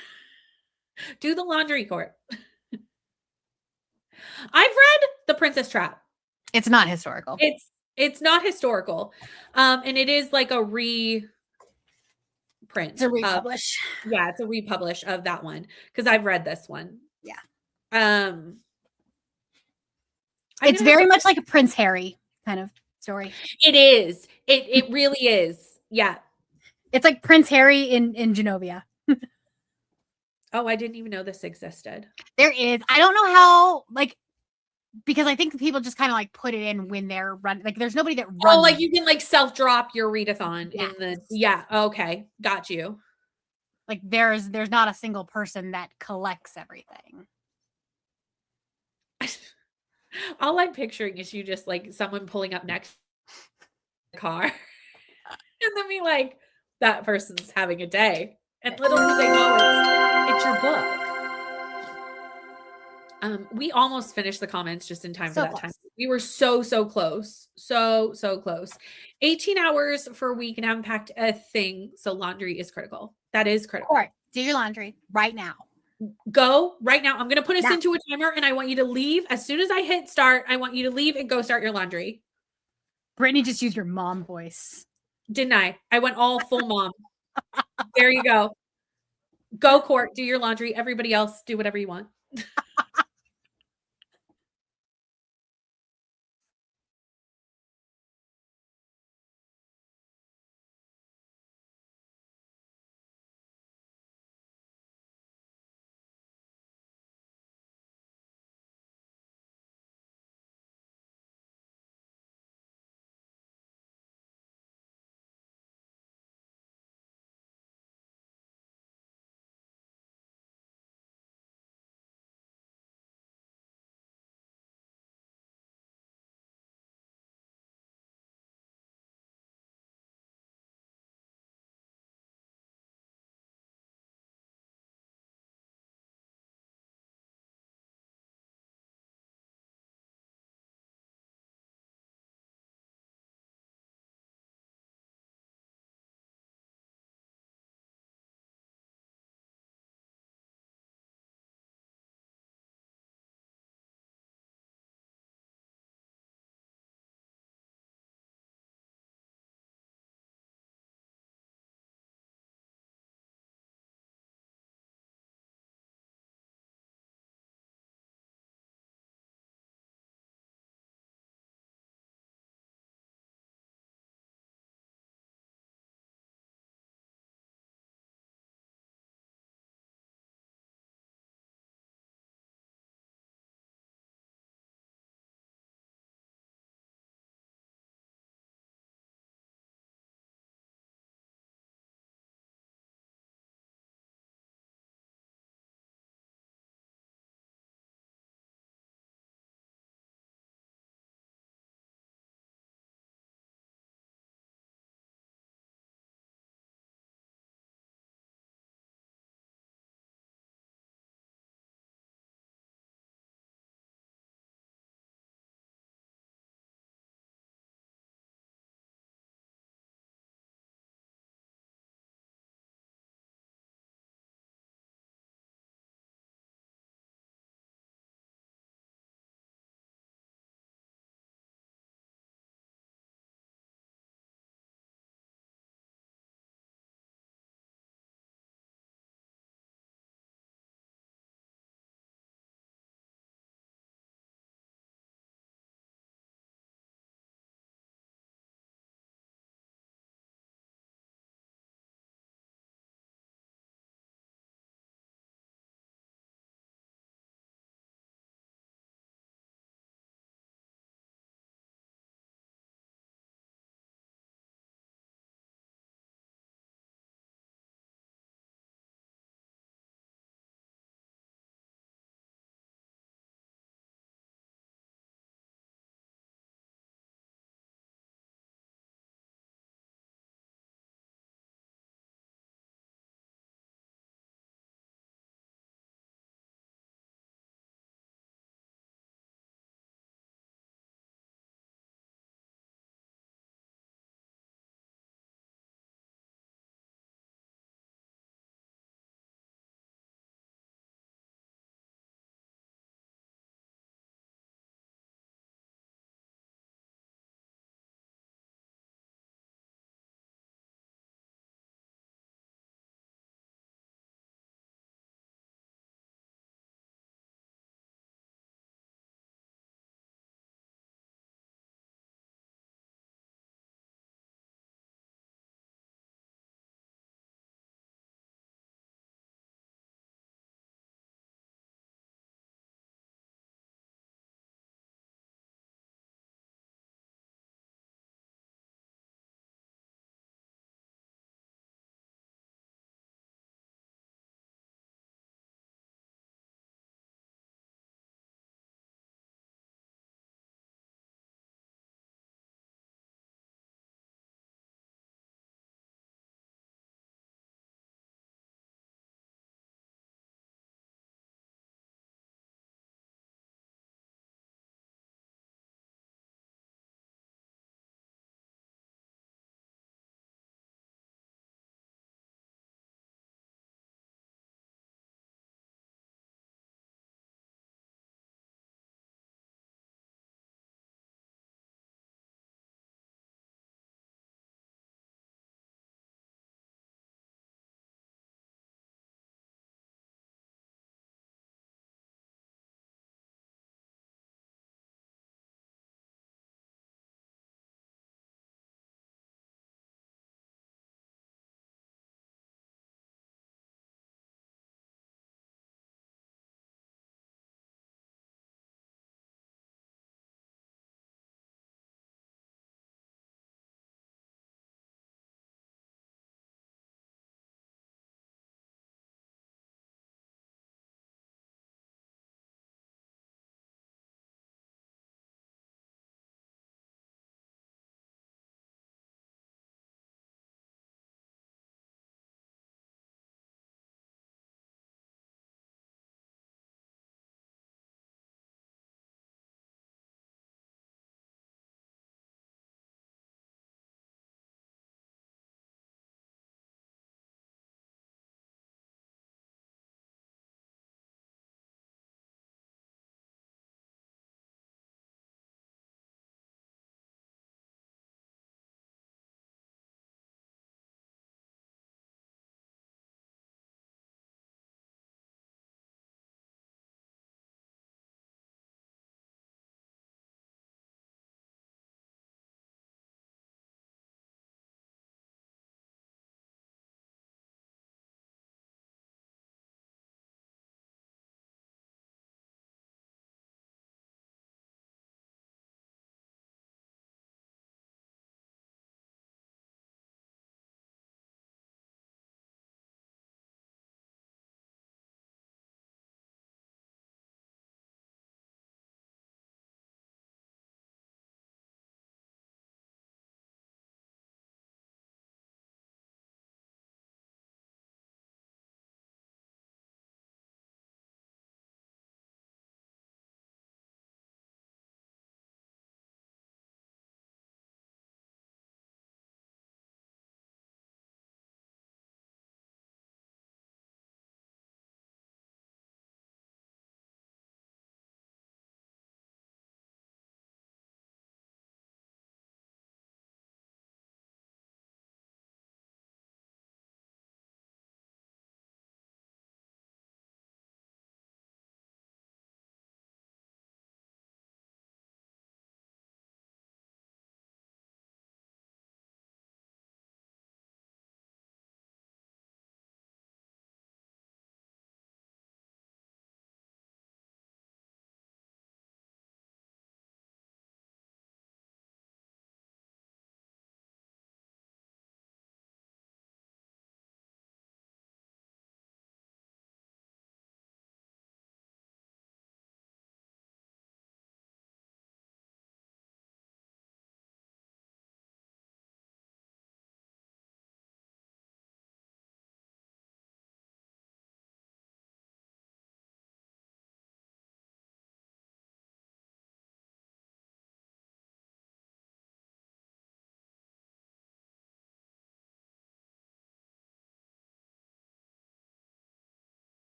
Do the laundry court. I've read The Princess Trap. It's not historical. It's not historical. And it is like a reprint. It's a republish. It's a republish of that one because I've read this one. Yeah. It's very much like a Prince Harry kind of story. It is. It really is. Yeah. It's like Prince Harry in Genovia. Oh, I didn't even know this existed. There is. I don't know how, because I think people just kind of put it in when they're running. Like there's nobody that runs. Oh, like you can self-drop your readathon in the, okay. Got you. Like there's not a single person that collects everything. All I'm picturing is you just someone pulling up next to the car. And then be like, that person's having a day. And little do they know it's your book. We almost finished the comments just in time for So that time. close. We were so close. So close. 18 hours for a week and haven't packed a thing. So laundry is critical. That is critical. All right. Do your laundry right now. Go right now. I'm going to put us Now. into a timer and I want you to leave. As soon as I hit start, I want you to leave and go start your laundry. Brittany, just use your mom voice. Didn't I? I went all full mom. There you go. Go Court, do your laundry. Everybody else, do whatever you want.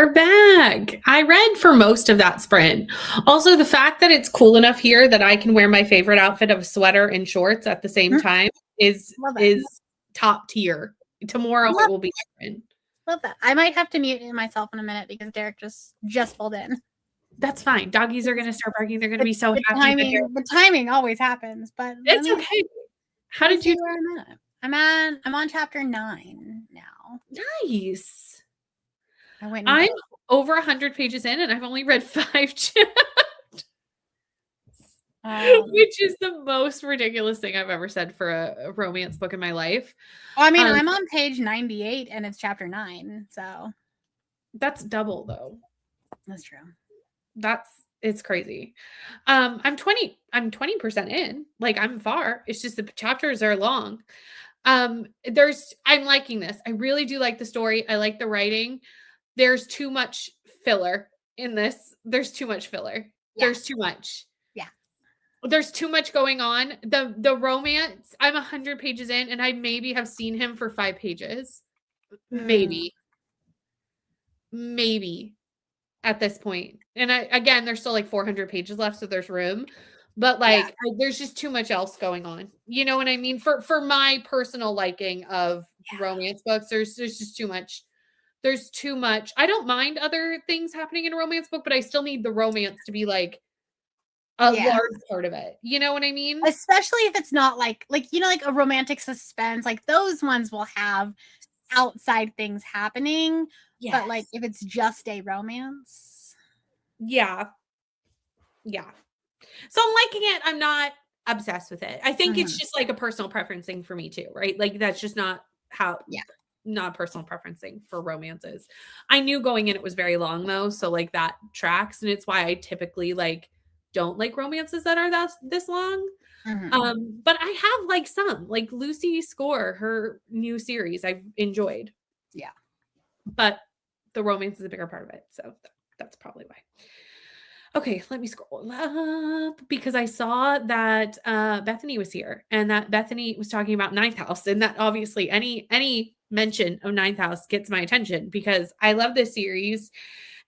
We're back. I read for most of that sprint. Also, the fact that it's cool enough here that I can wear my favorite outfit of a sweater and shorts at the same time is top tier. Tomorrow it will be different. Love that. I might have to mute myself in a minute because Derek just pulled in. That's fine. Doggies are going to start barking. They're going to be so happy. The timing always happens, but it's okay. How did you? Where I'm at? I'm on chapter 9 now. Nice. I'm over 100 pages in, and I've only read 5 chapters, which is the most ridiculous thing I've ever said for a romance book in my life. Well, I mean, I'm on page 98, and it's chapter 9, so that's double, though. That's true. It's crazy. I'm 20% in. Like, I'm far. It's just the chapters are long. I'm liking this. I really do like the story. I like the writing. There's too much filler in this. There's too much filler. Yeah. There's too much. Yeah. There's too much going on. The romance, I'm 100 pages in, and I maybe have seen him for 5 pages. Maybe at this point. And again, there's still like 400 pages left, so there's room. But like, there's just too much else going on. You know what I mean? For my personal liking of romance books, there's just too much. There's too much. I don't mind other things happening in a romance book, but I still need the romance to be like a large part of it. You know what I mean? Especially if it's not like a romantic suspense. Like those ones will have outside things happening. Yes. But like if it's just a romance. Yeah. So I'm liking it. I'm not obsessed with it. I think it's just like a personal preference thing for me too, right? Like that's just not how not a personal preference thing for romances. I knew going in it was very long though, so like that tracks, and it's why I typically like don't like romances that are this long. But I have like some, like Lucy Score, her new series I've enjoyed. Yeah. But the romance is a bigger part of it, so that's probably why. Okay, let me scroll up because I saw that Bethany was here, and that Bethany was talking about Ninth House, and that obviously any mention of Ninth House gets my attention because I love this series,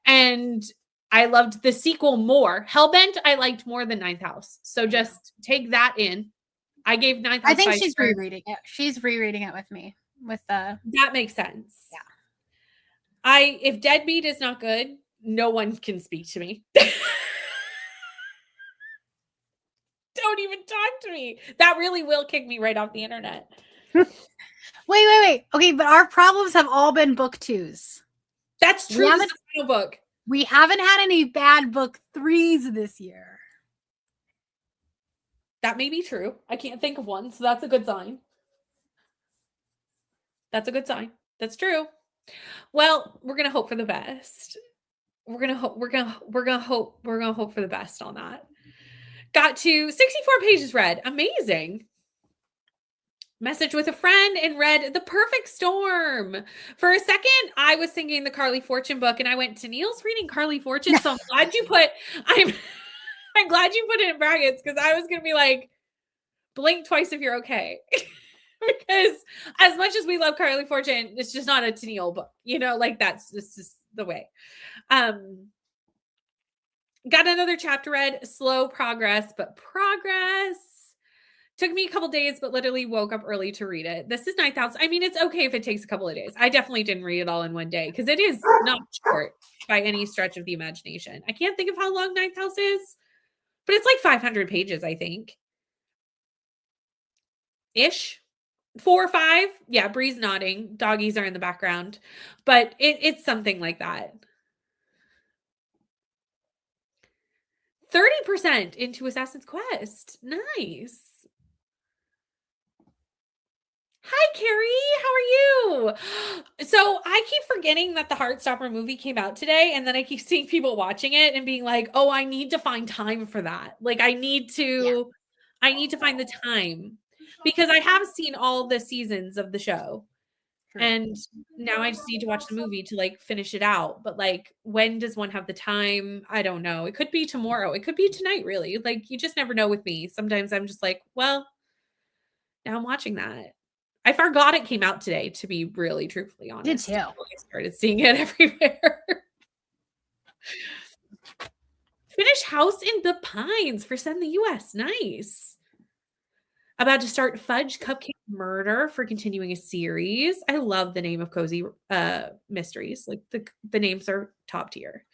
and I loved the sequel more. Hellbent I liked more than Ninth House, so just take that in. I gave Ninth House. I think she's rereading it. She's rereading it with me. That makes sense. Yeah. If Deadbeat is not good, no one can speak to me. Don't even talk to me. That really will kick me right off the internet. Wait. Okay, but our problems have all been book 2s. That's true. This is the final book. We haven't had any bad book 3s this year. That may be true. I can't think of one, so that's a good sign. That's true. Well, we're gonna hope for the best. We're gonna hope for the best on that. Got to 64 pages read. Amazing. Message with a friend and read The Perfect Storm. For a second, I was thinking the Carly Fortune book, and I went to Neil's reading Carly Fortune. So I'm glad you put it in brackets because I was gonna be like, blink twice if you're okay. Because as much as we love Carly Fortune, it's just not a Tennille book, you know, like that's just the way. Got another chapter read, slow progress, but progress. Took me a couple days, but literally woke up early to read it. This is Ninth House. I mean, it's okay if it takes a couple of days. I definitely didn't read it all in one day because it is not short by any stretch of the imagination. I can't think of how long Ninth House is, but it's like 500 pages, I think. Ish. 4 or 5. Yeah, Bree's nodding. Doggies are in the background. But it's something like that. 30% into Assassin's Quest. Nice. Hi, Carrie. How are you? So I keep forgetting that the Heartstopper movie came out today, and then I keep seeing people watching it and being like, oh, I need to find time for that. Like, I need to find the time. Because I have seen all the seasons of the show. And now I just need to watch the movie to like finish it out. But like, when does one have the time? I don't know. It could be tomorrow. It could be tonight, really. Like, you just never know with me. Sometimes I'm just like, well, now I'm watching that. I forgot it came out today, to be really truthfully honest. Did too. I started seeing it everywhere. House in the Pines for Send the US. Nice. About to start Fudge Cupcake Murder for continuing a series. I love the name of cozy mysteries. Like the names are top tier.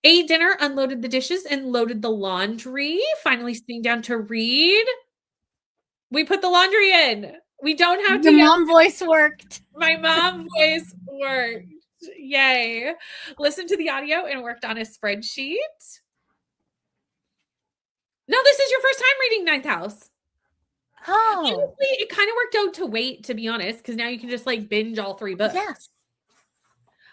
Ate dinner, unloaded the dishes, and loaded the laundry. Finally sitting down to read. We put the laundry in. We don't have to. Your mom voice worked. My mom voice worked. Yay. Listened to the audio and worked on a spreadsheet. No, this is your first time reading Ninth House. Oh. Honestly, it kind of worked out to wait, to be honest, because now you can just like binge all 3 books. Yes.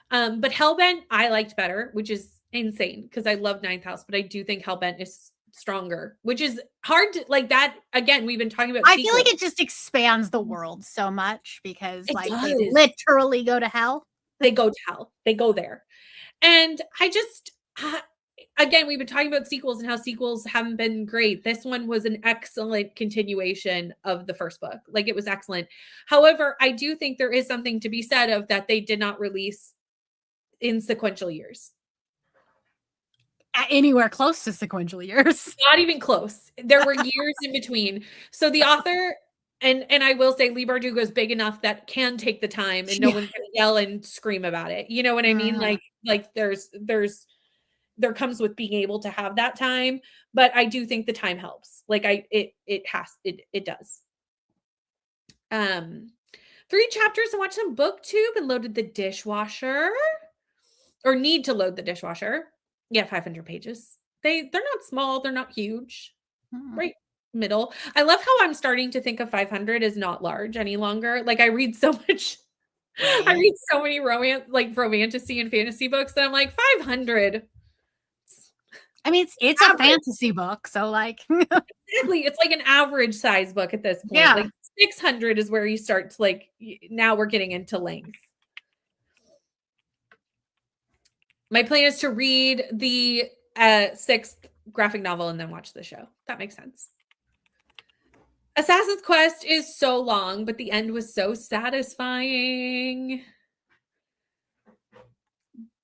But Hellbent I liked better, which is insane because I love Ninth House, but I do think Hellbent is stronger, which is hard to like that. Again, we've been talking about I feel like it just expands the world so much because they literally go to hell. They go to hell. They go there. And I just again, we've been talking about sequels and how sequels haven't been great. This one was an excellent continuation of the first book. Like it was excellent. However, I do think there is something to be said of that they did not release in sequential years. Anywhere close to sequential years. Not even close. There were years in between. So the author, and I will say Leigh Bardugo is big enough that can take the time and no one's gonna yell and scream about it. You know what I mean? Like there comes with being able to have that time, but I do think the time helps. Like it does. 3 chapters and watch some booktube and loaded the dishwasher. Or need to load the dishwasher. Yeah, 500 pages. They're not small, they're not huge. Right middle. I love how I'm starting to think of 500 as not large any longer. Like I read so much I read so many romantasy and fantasy books that I'm like 500. I mean, it's a fantasy book, so like exactly, it's like an average size book at this point. Yeah. Like 600 is where you start to like now we're getting into length. My plan is to read the 6th graphic novel and then watch the show. That makes sense. Assassin's Quest is so long, but the end was so satisfying.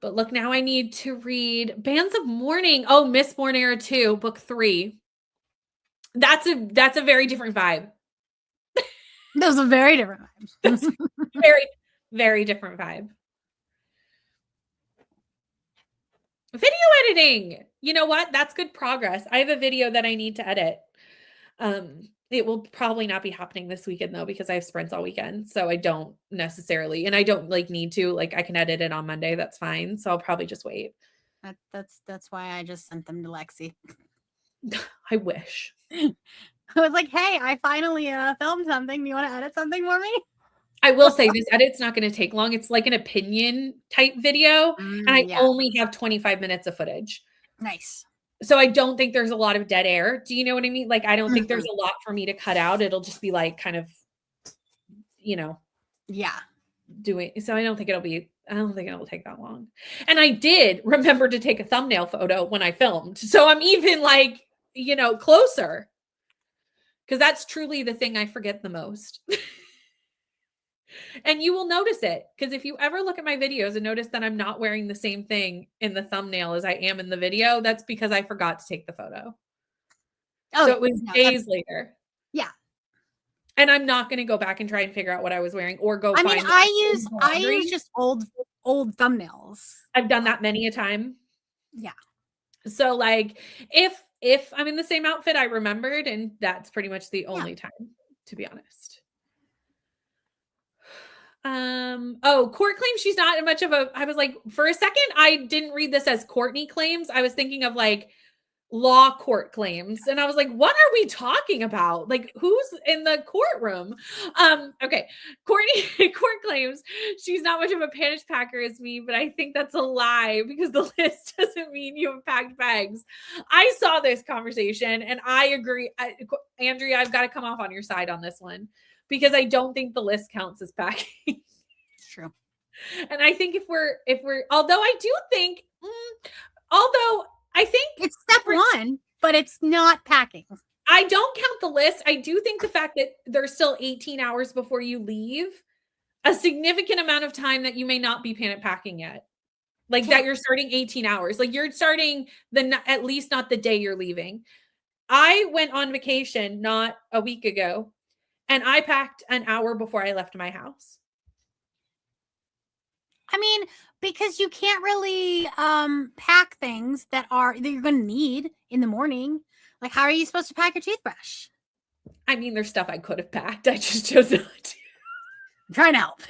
But look, now I need to read Bands of Mourning. Oh, Mistborn Era 2, book 3. That's a very different vibe. Those are very different vibes. Very, very different vibe. Video editing. You know what? That's good progress. I have a video that I need to edit. It will probably not be happening this weekend though, because I have sprints all weekend. So I don't necessarily, and I don't like need to, like I can edit it on Monday. That's fine. So I'll probably just wait. That's why I just sent them to Lexi. I wish. I was like, hey, I finally filmed something. Do you want to edit something for me? I will say this edit's not going to take long. It's like an opinion type video. And I only have 25 minutes of footage. Nice. So I don't think there's a lot of dead air. Do you know what I mean? Like, I don't think there's a lot for me to cut out. It'll just be like kind of, you know. Yeah. Doing. So I don't think it'll take that long. And I did remember to take a thumbnail photo when I filmed. So I'm even like, you know, closer. Because that's truly the thing I forget the most. And you will notice it. Because if you ever look at my videos and notice that I'm not wearing the same thing in the thumbnail as I am in the video, that's because I forgot to take the photo. Oh, so it was days later. Yeah. And I'm not going to go back and try and figure out what I was wearing or go find. I use just old thumbnails. I've done that many a time. Yeah. So like if I'm in the same outfit, I remembered, and that's pretty much the only time, to be honest. Court claims she's not much of a, I was like, for a second, I didn't read this as Courtney claims. I was thinking of like law court claims. And I was like, what are we talking about? Like, who's in the courtroom? Okay. Court claims she's not much of a panic packer as me, but I think that's a lie because the list doesn't mean you have packed bags. I saw this conversation and I agree. Andrea, I've got to come off on your side on this one because I don't think the list counts as packing. True. And I think if we're, although I do think, although I think it's step 1, but it's not packing. I don't count the list. I do think the fact that there's still 18 hours before you leave, a significant amount of time that you may not be panic packing yet. Like that you're starting 18 hours. Like you're starting at least not the day you're leaving. I went on vacation not a week ago and I packed an hour before I left my house. I mean, because you can't really pack things that you're going to need in the morning. Like, how are you supposed to pack your toothbrush? I mean, there's stuff I could have packed. I just chose not to. I'm trying to help.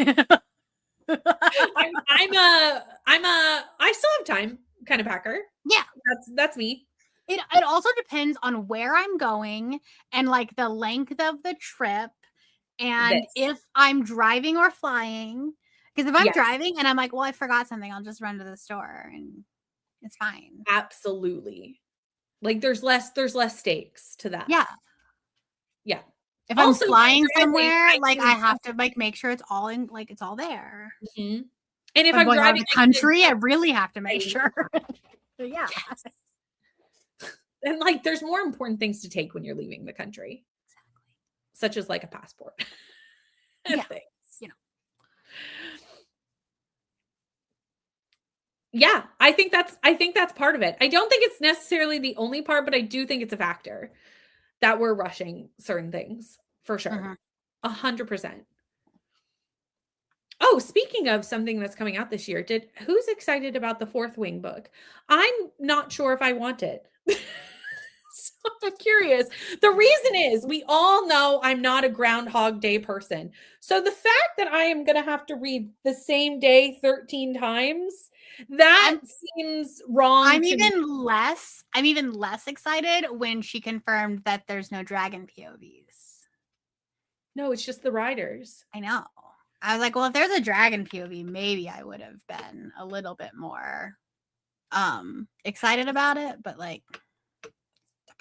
I still have time kind of packer. Yeah. That's me. It also depends on where I'm going and like the length of the trip and if I'm driving or flying. Because if I'm driving and I'm like, well, I forgot something, I'll just run to the store and it's fine. Absolutely. Like there's less stakes to that. Yeah. Yeah. If I'm flying somewhere, like I have to like make sure it's all in, like it's all there. Mm-hmm. And if I'm going driving out of the country, I really have to make sure. Yeah. Yes. And like there's more important things to take when you're leaving the country. Exactly. Such as like a passport. Yeah. Things. Yeah, I think that's part of it. I don't think it's necessarily the only part, but I do think it's a factor that we're rushing certain things for sure. 100%. Oh, speaking of something that's coming out this year, who's excited about the Fourth Wing book? I'm not sure if I want it. So I'm curious. The reason is we all know I'm not a Groundhog Day person. So the fact that I am going to have to read the same day 13 times, that seems wrong. I'm even less excited when she confirmed that there's no dragon POVs. No, it's just the riders. I know. I was like, well, if there's a dragon POV, maybe I would have been a little bit more excited about it, but like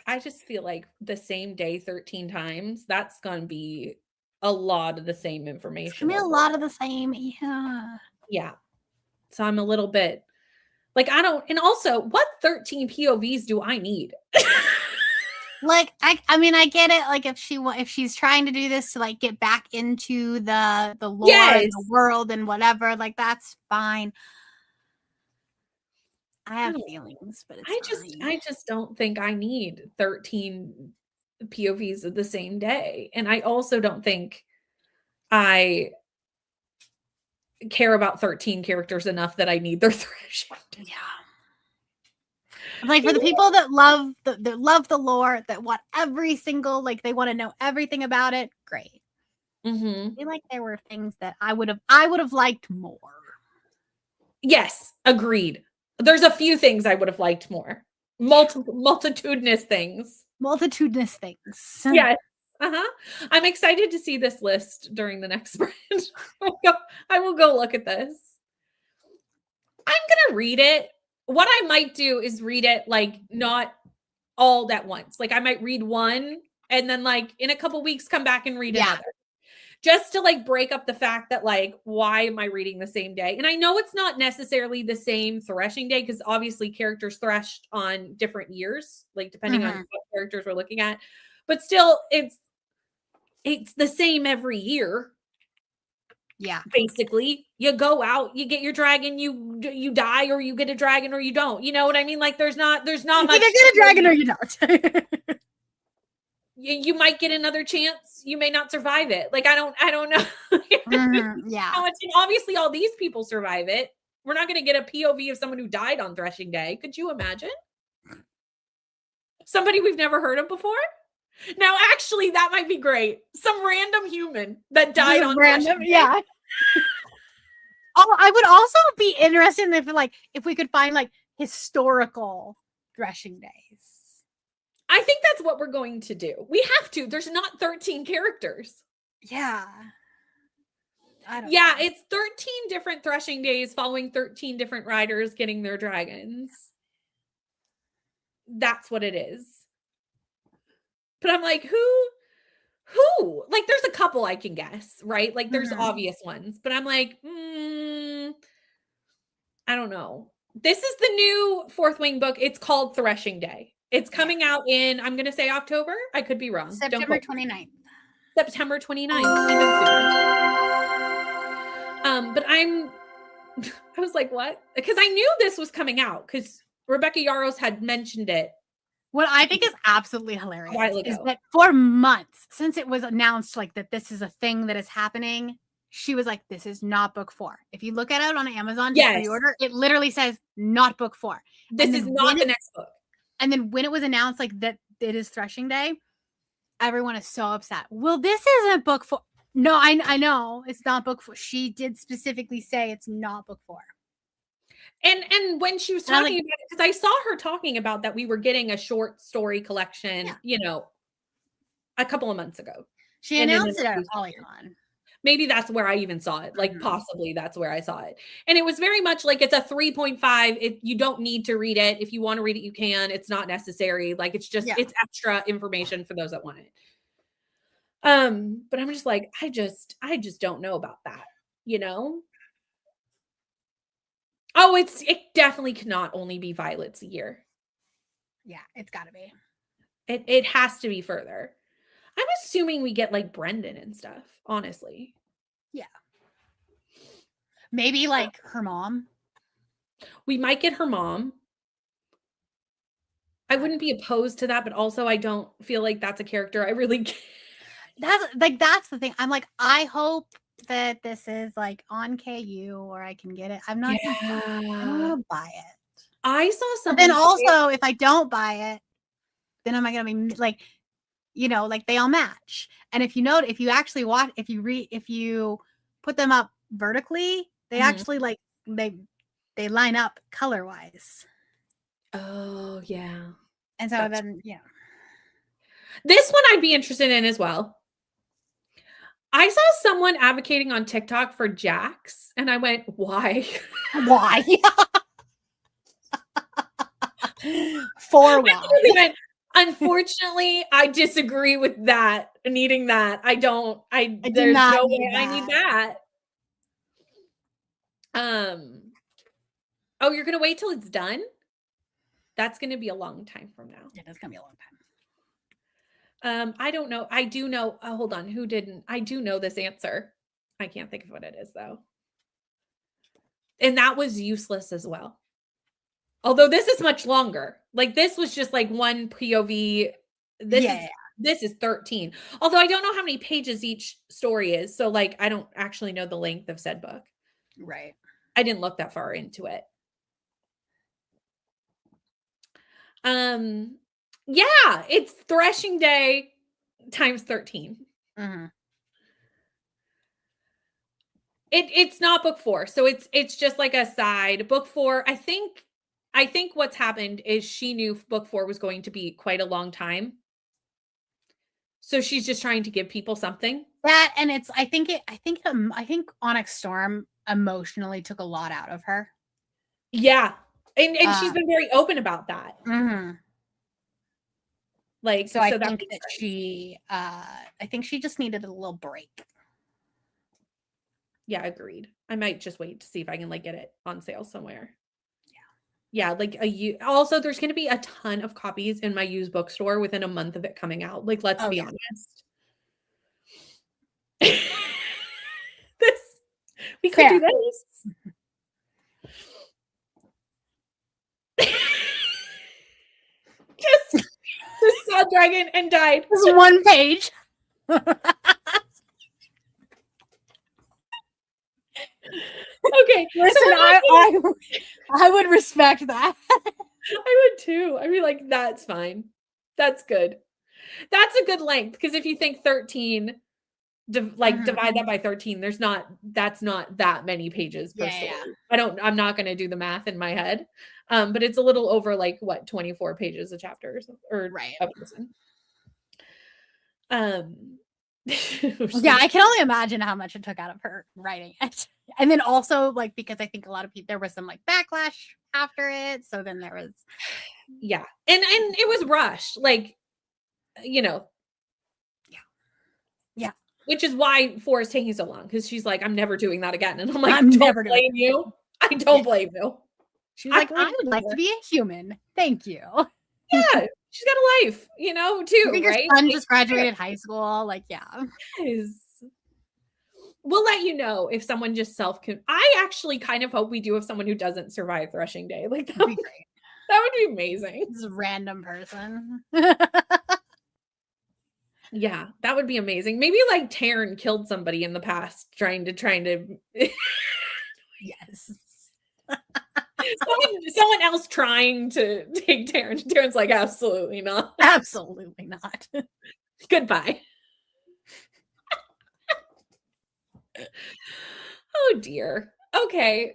I just feel like the same day 13 times, that's going to be a lot of the same information. It's going to be a lot of the same. Yeah. Yeah. So I'm a little bit like, and also what 13 POVs do I need? Like, I mean, I get it. Like if she's trying to do this to like get back into the lore and the world and whatever, like that's fine. I have feelings, but I just don't think I need 13 POVs of the same day. And I also don't think I care about 13 characters enough that I need their threshing. Yeah. Like for the people that love the lore, that want every single, like they want to know everything about it, great. I feel like there were things that I would have liked more. Yes, agreed. There's a few things I would have liked more. Multitudinous things. Yes. I'm excited to see this list during the next sprint. I will go look at this. I'm gonna read it. What I might do is read it like not all at once. Like I might read one and then like in a couple weeks come back and read another. Just to like break up the fact that like, why am I reading the same day? And I know it's not necessarily the same threshing day because obviously characters threshed on different years, like depending on what characters we're looking at. But still, it's the same every year. Yeah. Basically, you go out, you get your dragon, you die, or you get a dragon, or you don't. You know what I mean? Like there's not much. You either get a dragon or you don't. You might get another chance. You may not survive it. Like I don't know. Yeah. And obviously, all these people survive it. We're not going to get a POV of someone who died on threshing day. Could you imagine? Somebody we've never heard of before. Now, actually, that might be great. Some random human that died on threshing day. Yeah. Oh, I would also be interested if we could find like historical threshing days. I think that's what we're going to do. We have to. There's not 13 characters. Yeah. It's 13 different threshing days following 13 different riders getting their dragons. That's what it is. But I'm like, who? Like, there's a couple I can guess, right? Like, there's obvious ones. But I'm like, I don't know. This is the new Fourth Wing book. It's called Threshing Day. It's coming out in, I'm going to say October. I could be wrong. September 29th. September 29th, even sooner. But I'm I was like, what? Because I knew this was coming out because Rebecca Yarros had mentioned it. What I think is absolutely hilarious is ago. that for months, since it was announced like that this is a thing that is happening, she was like, this is not book 4. If you look at it on Amazon to pre-order, it literally says not book 4. This is not the next book. And then when it was announced like that it is Threshing Day, everyone is so upset. Well, this isn't book 4. No, I know it's not book 4. She did specifically say it's not book 4. And when she was talking about it, because I saw her talking about that we were getting a short story collection, you know, a couple of months ago. She announced it at Polycon. Maybe that's where I even saw it. Like possibly that's where I saw it. And it was very much like it's a 3.5. You don't need to read it. If you want to read it, you can. It's not necessary. Like it's just it's extra information for those that want it. But I'm just like, I just don't know about that, you know? Oh, it definitely cannot only be Violet's year. Yeah, it's gotta be. It has to be further. I'm assuming we get like Brendan and stuff, honestly. Yeah. Maybe like her mom. We might get her mom. I wouldn't be opposed to that, but also I don't feel like that's a character I really that's the thing. I'm like, I hope that this is like on KU or I can get it. I'm not gonna buy it. I saw something. Then also, if I don't buy it, then am I gonna be like, you know, like they all match. And if you note, if you actually watch, if you put them up vertically, they actually like they line up color wise. Oh yeah. And so then this one I'd be interested in as well. I saw someone advocating on TikTok for Jax, and I went, why? Why? For why? Unfortunately, I disagree with that. Needing that. There's no way I need that. Oh, you're gonna wait till it's done? That's gonna be a long time from now. Yeah, that's gonna be a long time. I don't know. I do know. Oh, hold on. Who didn't? I do know this answer. I can't think of what it is though. And that was useless as well. Although this is much longer. Like this was just like one POV. This is 13. Although I don't know how many pages each story is. So like I don't actually know the length of said book. Right. I didn't look that far into it. Yeah, it's Threshing Day times 13. It's not book 4. So it's just like a side. Book 4, I think what's happened is she knew book 4 was going to be quite a long time. So she's just trying to give people something. That and it's I think Onyx Storm emotionally took a lot out of her. Yeah. And she's been very open about that. Like so I think that I think she just needed a little break. Yeah, agreed. I might just wait to see if I can like get it on sale somewhere. Yeah, like also there's going to be a ton of copies in my used bookstore within a month of it coming out. Like let's be honest. We could do this. just saw dragon and died. Just one page. Okay, listen, I would respect that. I would too. I'd be like, that's fine. That's good. That's a good length because if you think 13, divide that by 13, that's not that many pages per story. I'm not going to do the math in my head. But it's a little over like what 24 pages a chapter or a person. Yeah, I can only imagine how much it took out of her writing it. And then also like because I think a lot of people there was some like backlash after it. So then there was and it was rushed, like you know. Yeah. Which is why 4 is taking so long because she's like, I'm never doing that again. And I'm like, I don't blame you. I don't blame you. She's like, I would like to be a human. Thank you. Yeah. She's got a life, you know, too. I think right? Your son just graduated high school. Like, yeah. Yes. we'll let you know if someone just I actually kind of hope we do have someone who doesn't survive threshing day. Like That'd be great. that would be amazing. This is a random person. Yeah, that would be amazing. Maybe like Taryn killed somebody in the past trying to Yes. someone else trying to take Taryn. Taryn's like, absolutely not. Absolutely not. Goodbye. Oh dear. Okay,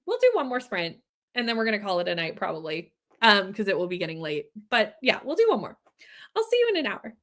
we'll do one more sprint and then we're gonna call it a night probably. Because it will be getting late. But yeah, we'll do one more. I'll see you in an hour.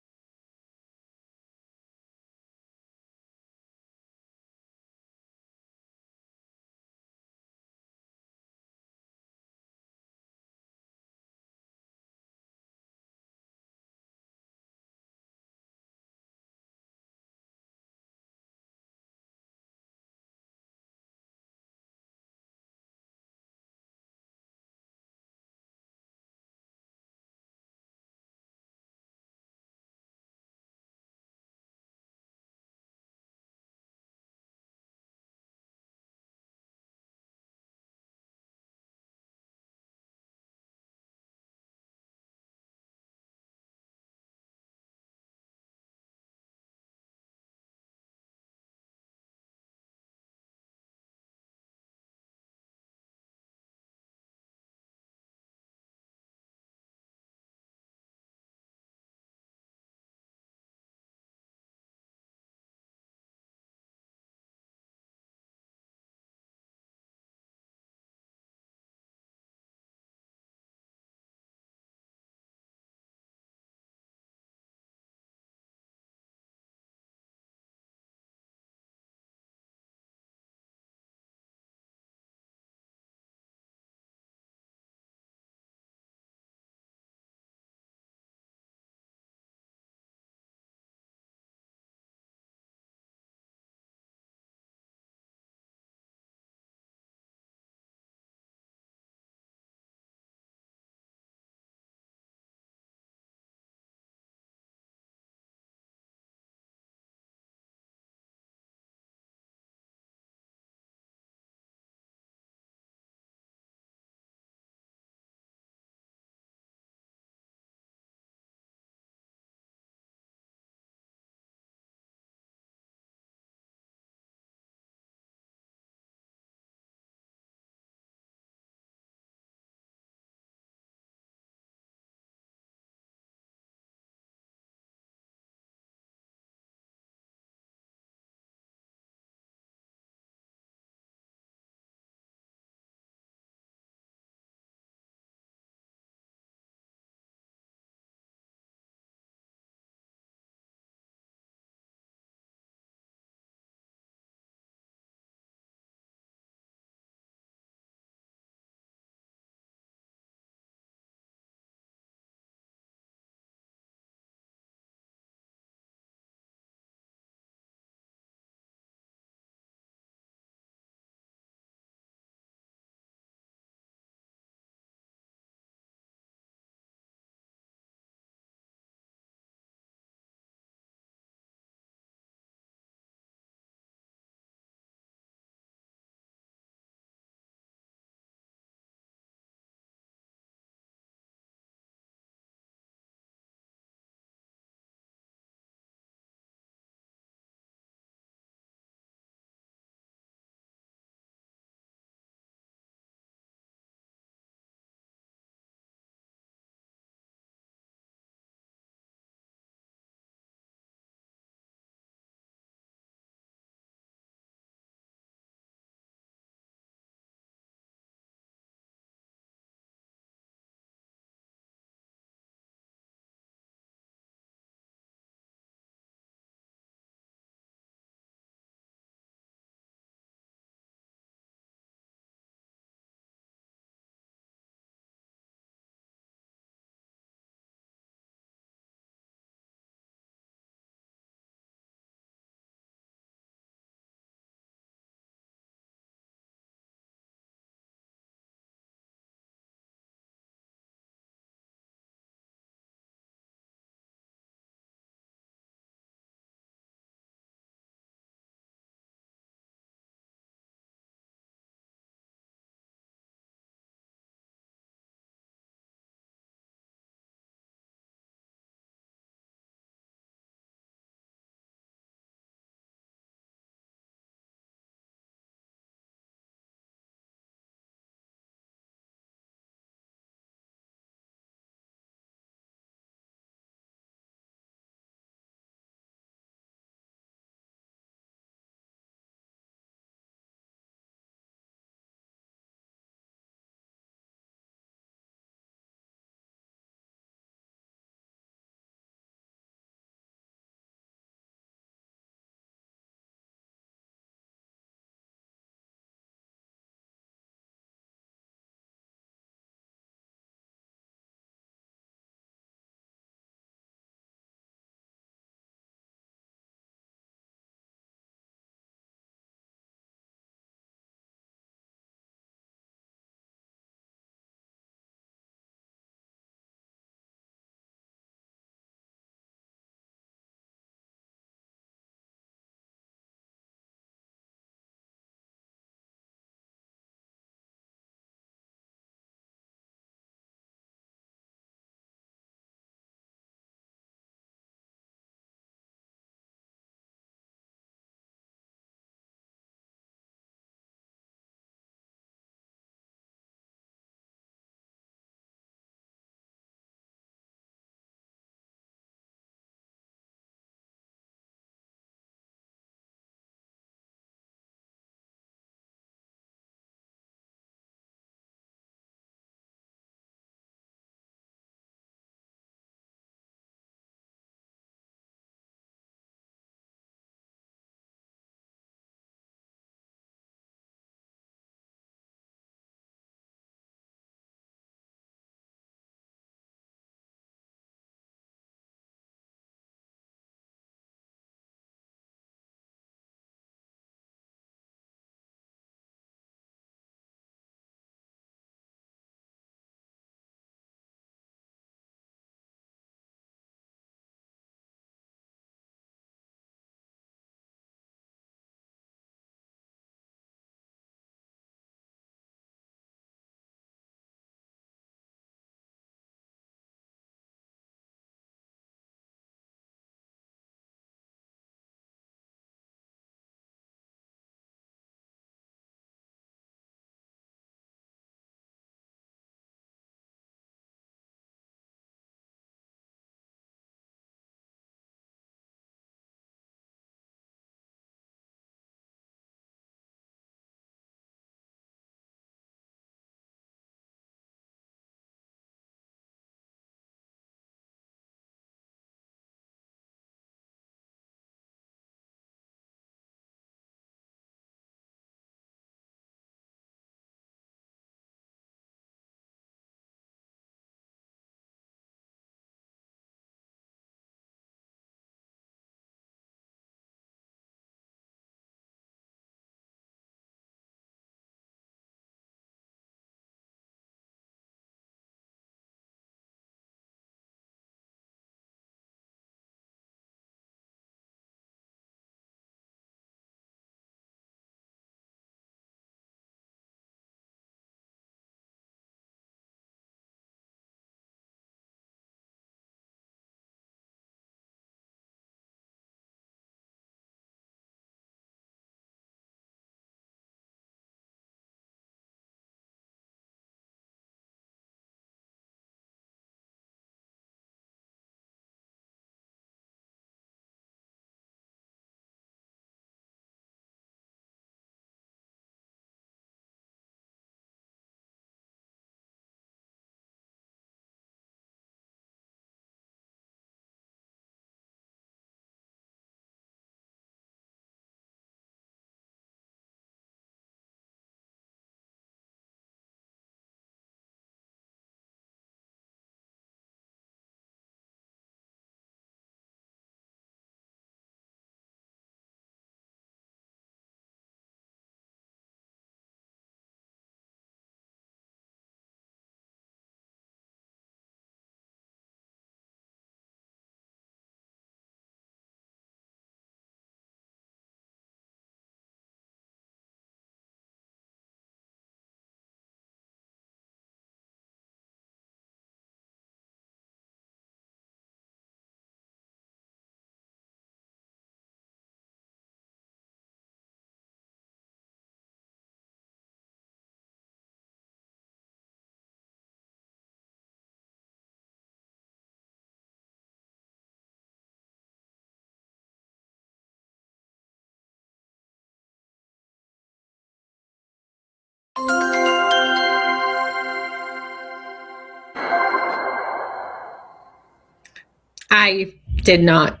I did not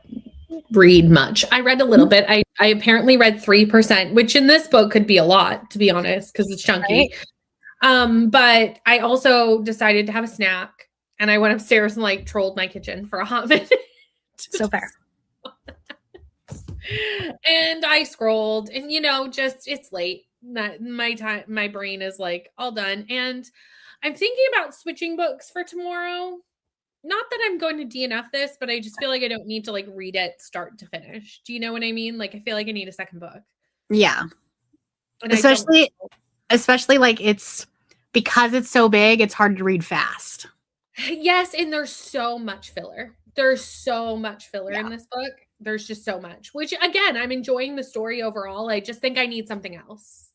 read much. I read a little bit. I apparently read 3%, which in this book could be a lot, to be honest, because it's chunky. Right? But I also decided to have a snack, and I went upstairs and like trolled my kitchen for a hot minute. So fair. And I scrolled, and just it's late. My brain is like all done, and I'm thinking about switching books for tomorrow. Not that I'm going to DNF this, but I just feel like I don't need to like read it start to finish. Do you know what I mean? Like I feel like I need a second book. Yeah. And especially like because it's so big, it's hard to read fast. Yes, and there's so much filler. There's so much filler in this book. There's just so much, which again, I'm enjoying the story overall. I just think I need something else.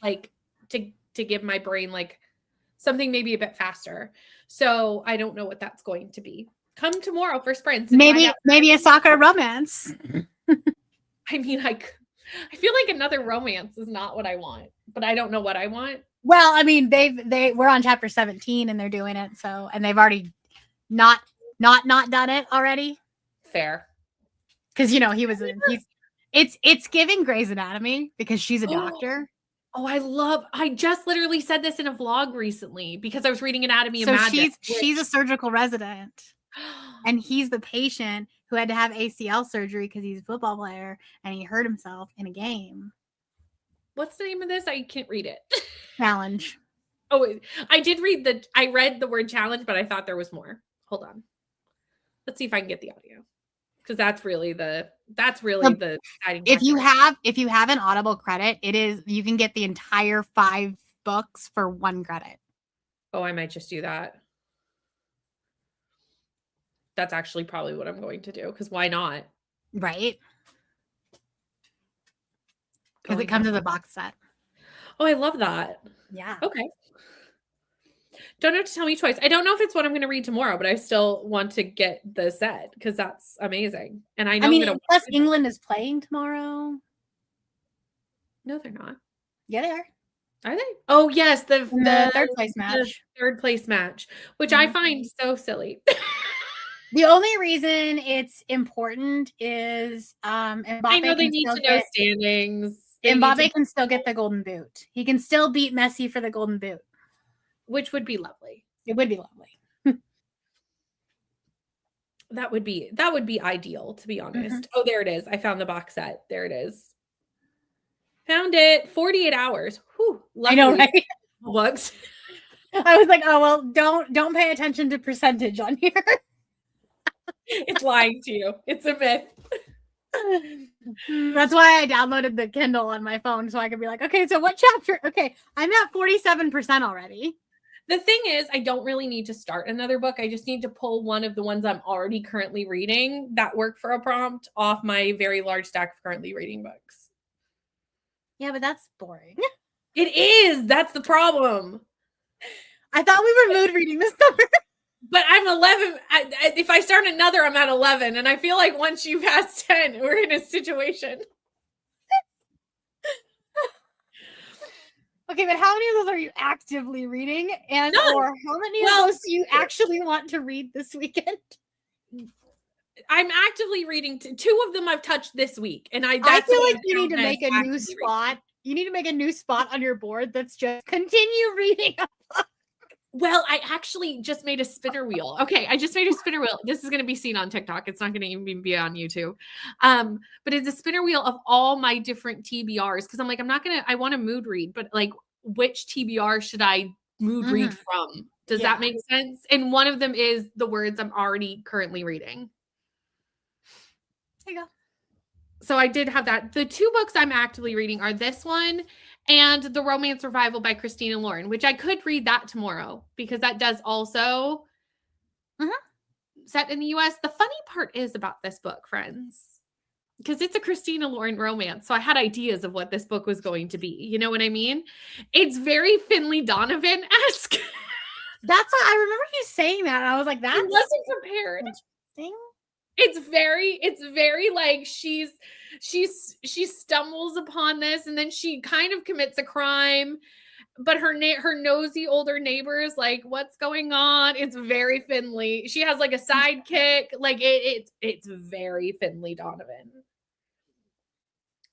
Like to give my brain like something maybe a bit faster. So I don't know what that's going to be. Come tomorrow for sprints. Maybe a soccer romance. I mean, I feel like another romance is not what I want, but I don't know what I want. Well, I mean, we're on chapter 17 and they're doing it. So, and they've already not done it already. Fair. Cause it's giving Grey's Anatomy because she's a doctor. Oh, I just literally said this in a vlog recently because I was reading Anatomy of Madness. She's a surgical resident and he's the patient who had to have ACL surgery because he's a football player and he hurt himself in a game. What's the name of this? I can't read it. Challenge. Oh, I read the word challenge, but I thought there was more. Hold on. Let's see if I can get the audio. Because that's really the exciting if you have an Audible credit, you can get the entire 5 books for 1 credit. Oh, I might just do that. That's actually probably what I'm going to do, because why not? Right? Because it comes as a box set. Oh, I love that. Yeah. Okay. Don't have to tell me twice. I don't know if it's what I'm going to read tomorrow, but I still want to get the set because that's amazing. And I know plus England is playing tomorrow. No, they're not. Yeah, they are. Are they? Oh, yes, the third place match. The third place match, which I find so silly. The only reason it's important is Mbappe I know they need to know standings. Mbappe can still get the golden boot. He can still beat Messi for the golden boot. Which would be lovely. It would be lovely. That would be ideal, to be honest. Oh, there it is. I found the box set. There it is. Found it. 48 hours. Whew, I know, right? Books. I was like, oh well, don't pay attention to percentage on here. It's lying to you. It's a myth. That's why I downloaded the Kindle on my phone so I could be like, okay, so what chapter? Okay, I'm at 47% already. The thing is, I don't really need to start another book. I just need to pull one of the ones I'm already currently reading that work for a prompt off my very large stack of currently reading books. Yeah, but that's boring. It is. That's the problem. I thought we were mood reading this summer. But I'm 11. If I start another, I'm at 11. And I feel like once you pass 10, we're in a situation. Okay, but how many of those are you actively reading? And or how many of those do you actually want to read this weekend? I'm actively reading 2 of them I've touched this week. And I feel like you need to make a new spot. You need to make a new spot on your board that's just continue reading a book. Well, I actually just made a spinner wheel. Okay, I just made a spinner wheel. This is going to be seen on TikTok. It's not going to even be on YouTube. But it's a spinner wheel of all my different TBRs because I'm like, I want to mood read, but like, which TBR should I mood read from? Does that make sense? And one of them is the words I'm already currently reading. There you go. So I did have that. The 2 books I'm actively reading are this one and The Romance Revival by Christina Lauren, which I could read that tomorrow because that does also set in the US. The funny part is about this book, friends, because it's a Christina Lauren romance. So I had ideas of what this book was going to be. You know what I mean? It's very Finley Donovan-esque. That's what I remember you saying that. And I was like, that wasn't prepared. It's very like she stumbles upon this and then she kind of commits a crime but her nosy older neighbor is like, what's going on? It's very Finley. She has like a sidekick. Like it's very Finley Donovan.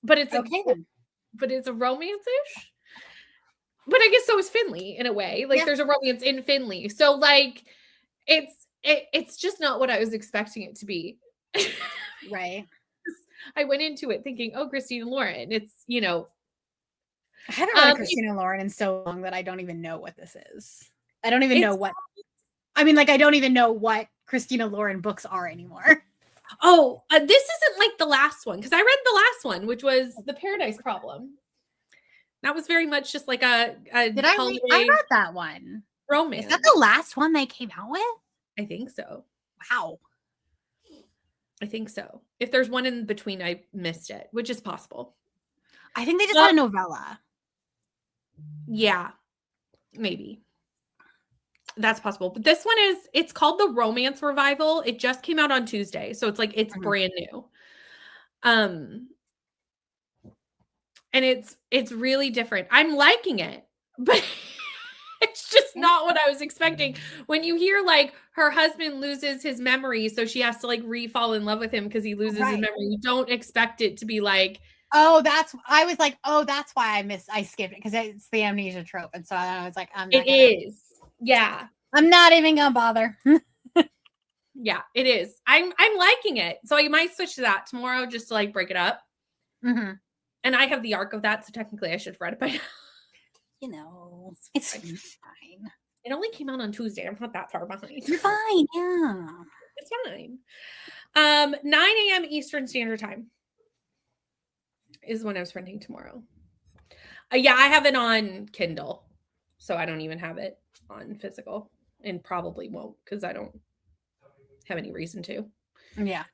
But it's okay then. But it's a romance-ish. But I guess so is Finley in a way. Like there's a romance in Finley. So like it's just not what I was expecting it to be. Right. I went into it thinking, oh, Christina Lauren. It's, I haven't read Christina Lauren in so long that I don't even know what this is. I don't even know what. I mean, like, I don't even know what Christina Lauren books are anymore. Oh, this isn't like the last one, because I read the last one, which was The Paradise Problem. That was very much just like a Did I read that one? Romance. Is that the last one they came out with? I think so. Wow. I think so. If there's one in between, I missed it, which is possible. I think they just had a novella. Yeah, maybe. That's possible. But this one it's called The Romance Revival. It just came out on Tuesday. So it's like, it's brand new. And it's really different. I'm liking it, but it's just not what I was expecting. When you hear like her husband loses his memory, so she has to like fall in love with him because he loses his memory. You don't expect it to be like, oh, I was like, oh, that's why I skipped it, because it's the amnesia trope. And so I was like, it is. Yeah. I'm not even gonna bother. Yeah, it is. I'm liking it. So I might switch to that tomorrow just to like break it up. Mm-hmm. And I have the arc of that, so technically I should have read it by now. You know, it's fine. It only came out on Tuesday. I'm not that far behind. You're fine, yeah. It's fine. 9 a.m. Eastern Standard Time is when I was renting tomorrow. Yeah, I have it on Kindle, so I don't even have it on physical, and probably won't because I don't have any reason to. Yeah.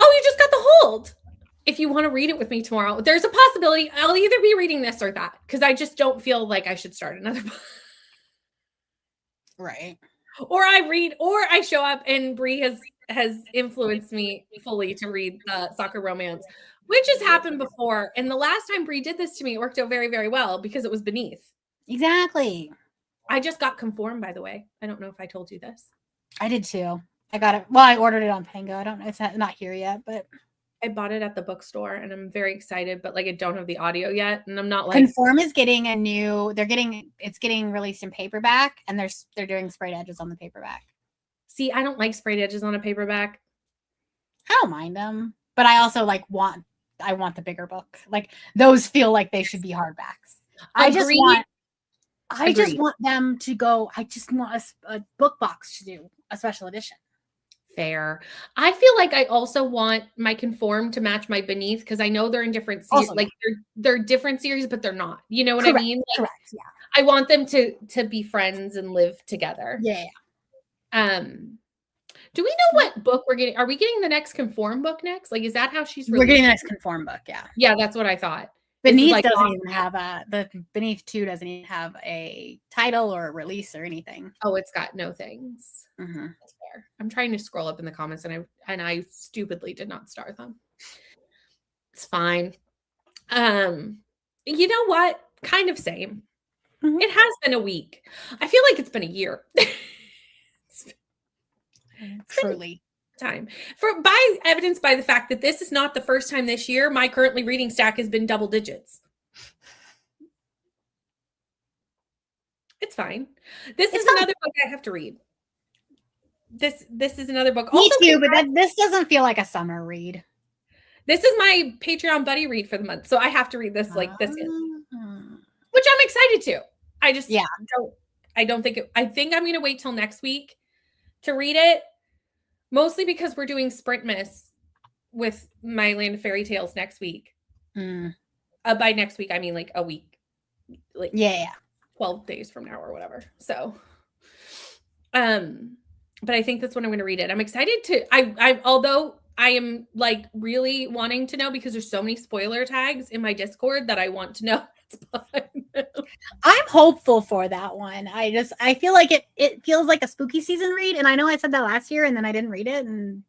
Oh, you just got the hold. If you want to read it with me tomorrow, there's a possibility I'll either be reading this or that, because I just don't feel like I should start another book. Right. Or I show up and Brie has influenced me fully to read the soccer romance, which has happened before. And the last time Brie did this to me, it worked out very, very well because it was Beneath. Exactly. I just got Conform, by the way. I don't know if I told you this. I did too. I got it. Well, I ordered it on Pango. I don't know. It's not here yet, but I bought it at the bookstore and I'm very excited, but like I don't have the audio yet. And I'm not like Conform is getting it's getting released in paperback, and they're doing sprayed edges on the paperback. See, I don't like sprayed edges on a paperback. I don't mind them, but I also want the bigger book. Like those feel like they should be hardbacks. I just want them to go. I just want a book box to do a special edition. Fair. I feel like I also want my Conform to match my Beneath, because I know they're in different series. Also, like they're different series, but they're not. You know what Correct. I mean? Like, Correct. Yeah. I want them to be friends and live together. Yeah. Do we know what book we're getting? Are we getting the next Conform book next? Like, is that how she's We're getting the next Conform book, yeah. Yeah, that's what I thought. Beneath doesn't even have the Beneath 2 doesn't even have a title or a release or anything. Oh, it's got no things. Mm-hmm. That's fair. I'm trying to scroll up in the comments and I stupidly did not star them. It's fine. You know what? Kind of same. Mm-hmm. It has been a week. I feel like it's been a year. Truly. Time evidenced by the fact that this is not the first time this year my currently reading stack has been double digits. It's fine. This is another book I have to read. This is another book. Me too, but this doesn't feel like a summer read. This is my Patreon buddy read for the month, so I have to read this which I'm excited to. I think I'm going to wait till next week to read it. Mostly because we're doing Sprint Miss with my Land of Fairy Tales next week. By next week, I mean like a week. Like 12 days from now or whatever. So, but I think that's when I'm going to read it. I'm excited to, although I am like really wanting to know, because there's so many spoiler tags in my Discord that I want to know. I'm hopeful for that one. I feel like it feels like a spooky season read, and I know I said that last year and then I didn't read it, and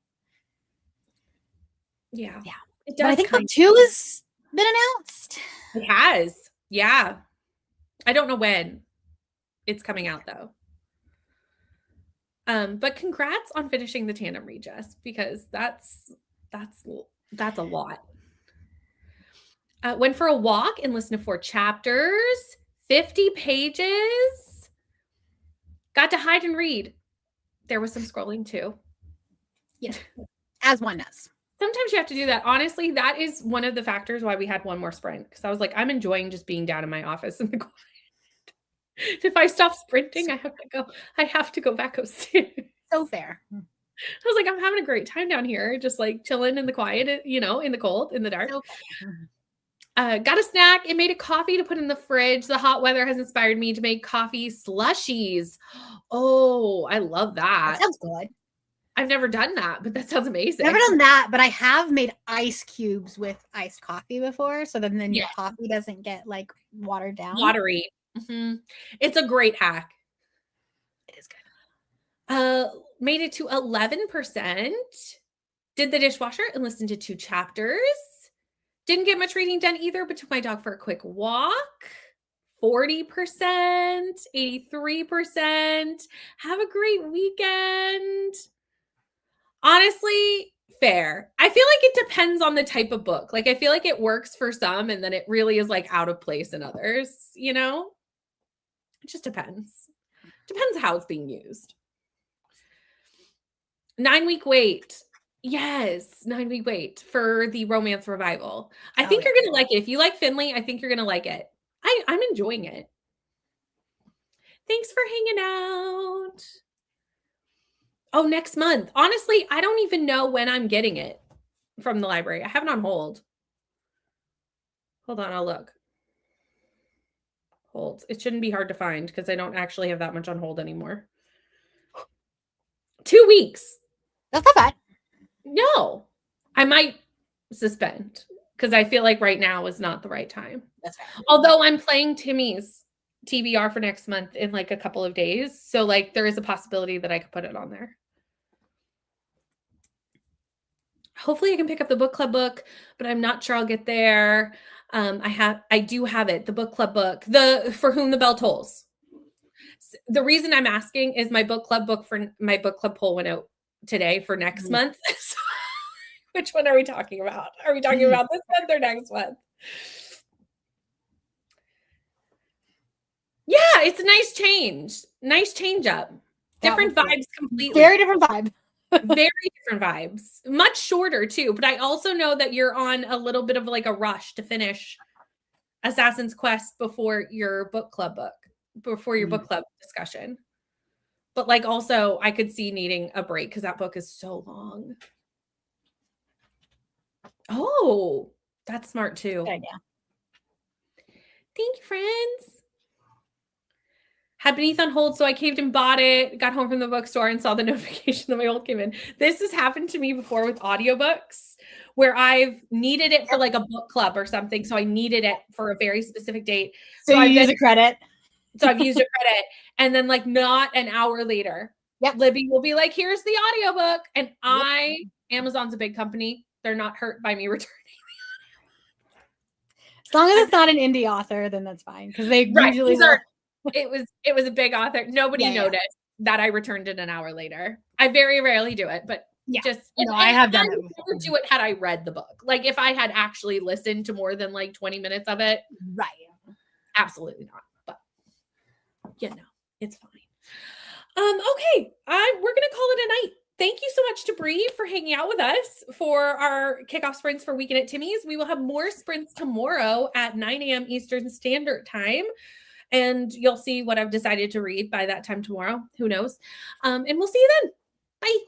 yeah it does. But I think book 2 has been announced. It has. Yeah, I don't know when it's coming out though. But congrats on finishing the tandem read, Jess, because that's a lot. Went for a walk and listened to 4 chapters, 50 pages. Got to hide and read. There was some scrolling too. Yeah, as one does. Sometimes you have to do that. Honestly, that is one of the factors why we had one more sprint, because I was like, I'm enjoying just being down in my office in the quiet. If I stop sprinting, I have to go back upstairs. So fair. I was like, I'm having a great time down here, just like chilling in the quiet, you know, in the cold, in the dark. So got a snack and made a coffee to put in the fridge. The hot weather has inspired me to make coffee slushies. Oh, I love that. That sounds good. I've never done that, but that sounds amazing. Never done that, but I have made ice cubes with iced coffee before. So then your coffee doesn't get like watered down. Watery. Mm-hmm. It's a great hack. It is good. Made it to 11%. Did the dishwasher and listened to 2 chapters. Didn't get much reading done either, but took my dog for a quick walk. 40%, 83%. Have a great weekend. Honestly, fair. I feel like it depends on the type of book. Like, I feel like it works for some, and then it really is like out of place in others, you know? It just depends. Depends how it's being used. 9-week wait. Yes, 9-week wait for the romance revival. I think you're going to like it. If you like Finley, I think you're going to like it. I'm enjoying it. Thanks for hanging out. Oh, next month. Honestly, I don't even know when I'm getting it from the library. I have it on hold. Hold on, I'll look. Hold. It shouldn't be hard to find because I don't actually have that much on hold anymore. 2 weeks. That's not bad. No, I might suspend because I feel like right now is not the right time. That's fair. Although I'm playing Timmy's TBR for next month in like a couple of days. So like there is a possibility that I could put it on there. Hopefully I can pick up the book club book, but I'm not sure I'll get there. I do have it, the book club book, the For Whom the Bell Tolls. The reason I'm asking is my book club poll went out today for next month. Which one are we talking about? Are we talking about this month or next month? Yeah, it's a nice change. Nice change up. Different vibes completely. Very different vibe. Very different vibes. Much shorter too. But I also know that you're on a little bit of like a rush to finish Assassin's Quest before your book club discussion. But like also I could see needing a break because that book is so long. Oh, that's smart too. Good idea. Thank you, friends. Had Beneath on hold, so I caved and bought it. Got home from the bookstore and saw the notification that my hold came in. This has happened to me before with audiobooks where I've needed it for like a book club or something. So I needed it for a very specific date. So you use a credit. So I've used a credit. And then like not an hour later, Libby will be like, here's the audiobook. And Amazon's a big company. They're not hurt by me returning. As long as it's not an indie author, then that's fine. Because they usually it was a big author. Nobody noticed that I returned it an hour later. I very rarely do it, but I have done it. I would never do it had I read the book. Like if I had actually listened to more than like 20 minutes of it. Right. Absolutely not. But it's fine. Okay. We're gonna call it a night. Thank you so much to Bree for hanging out with us for our kickoff sprints for Weekend at Timmies. We will have more sprints tomorrow at 9 a.m. Eastern Standard Time. And you'll see what I've decided to read by that time tomorrow. Who knows? And we'll see you then. Bye.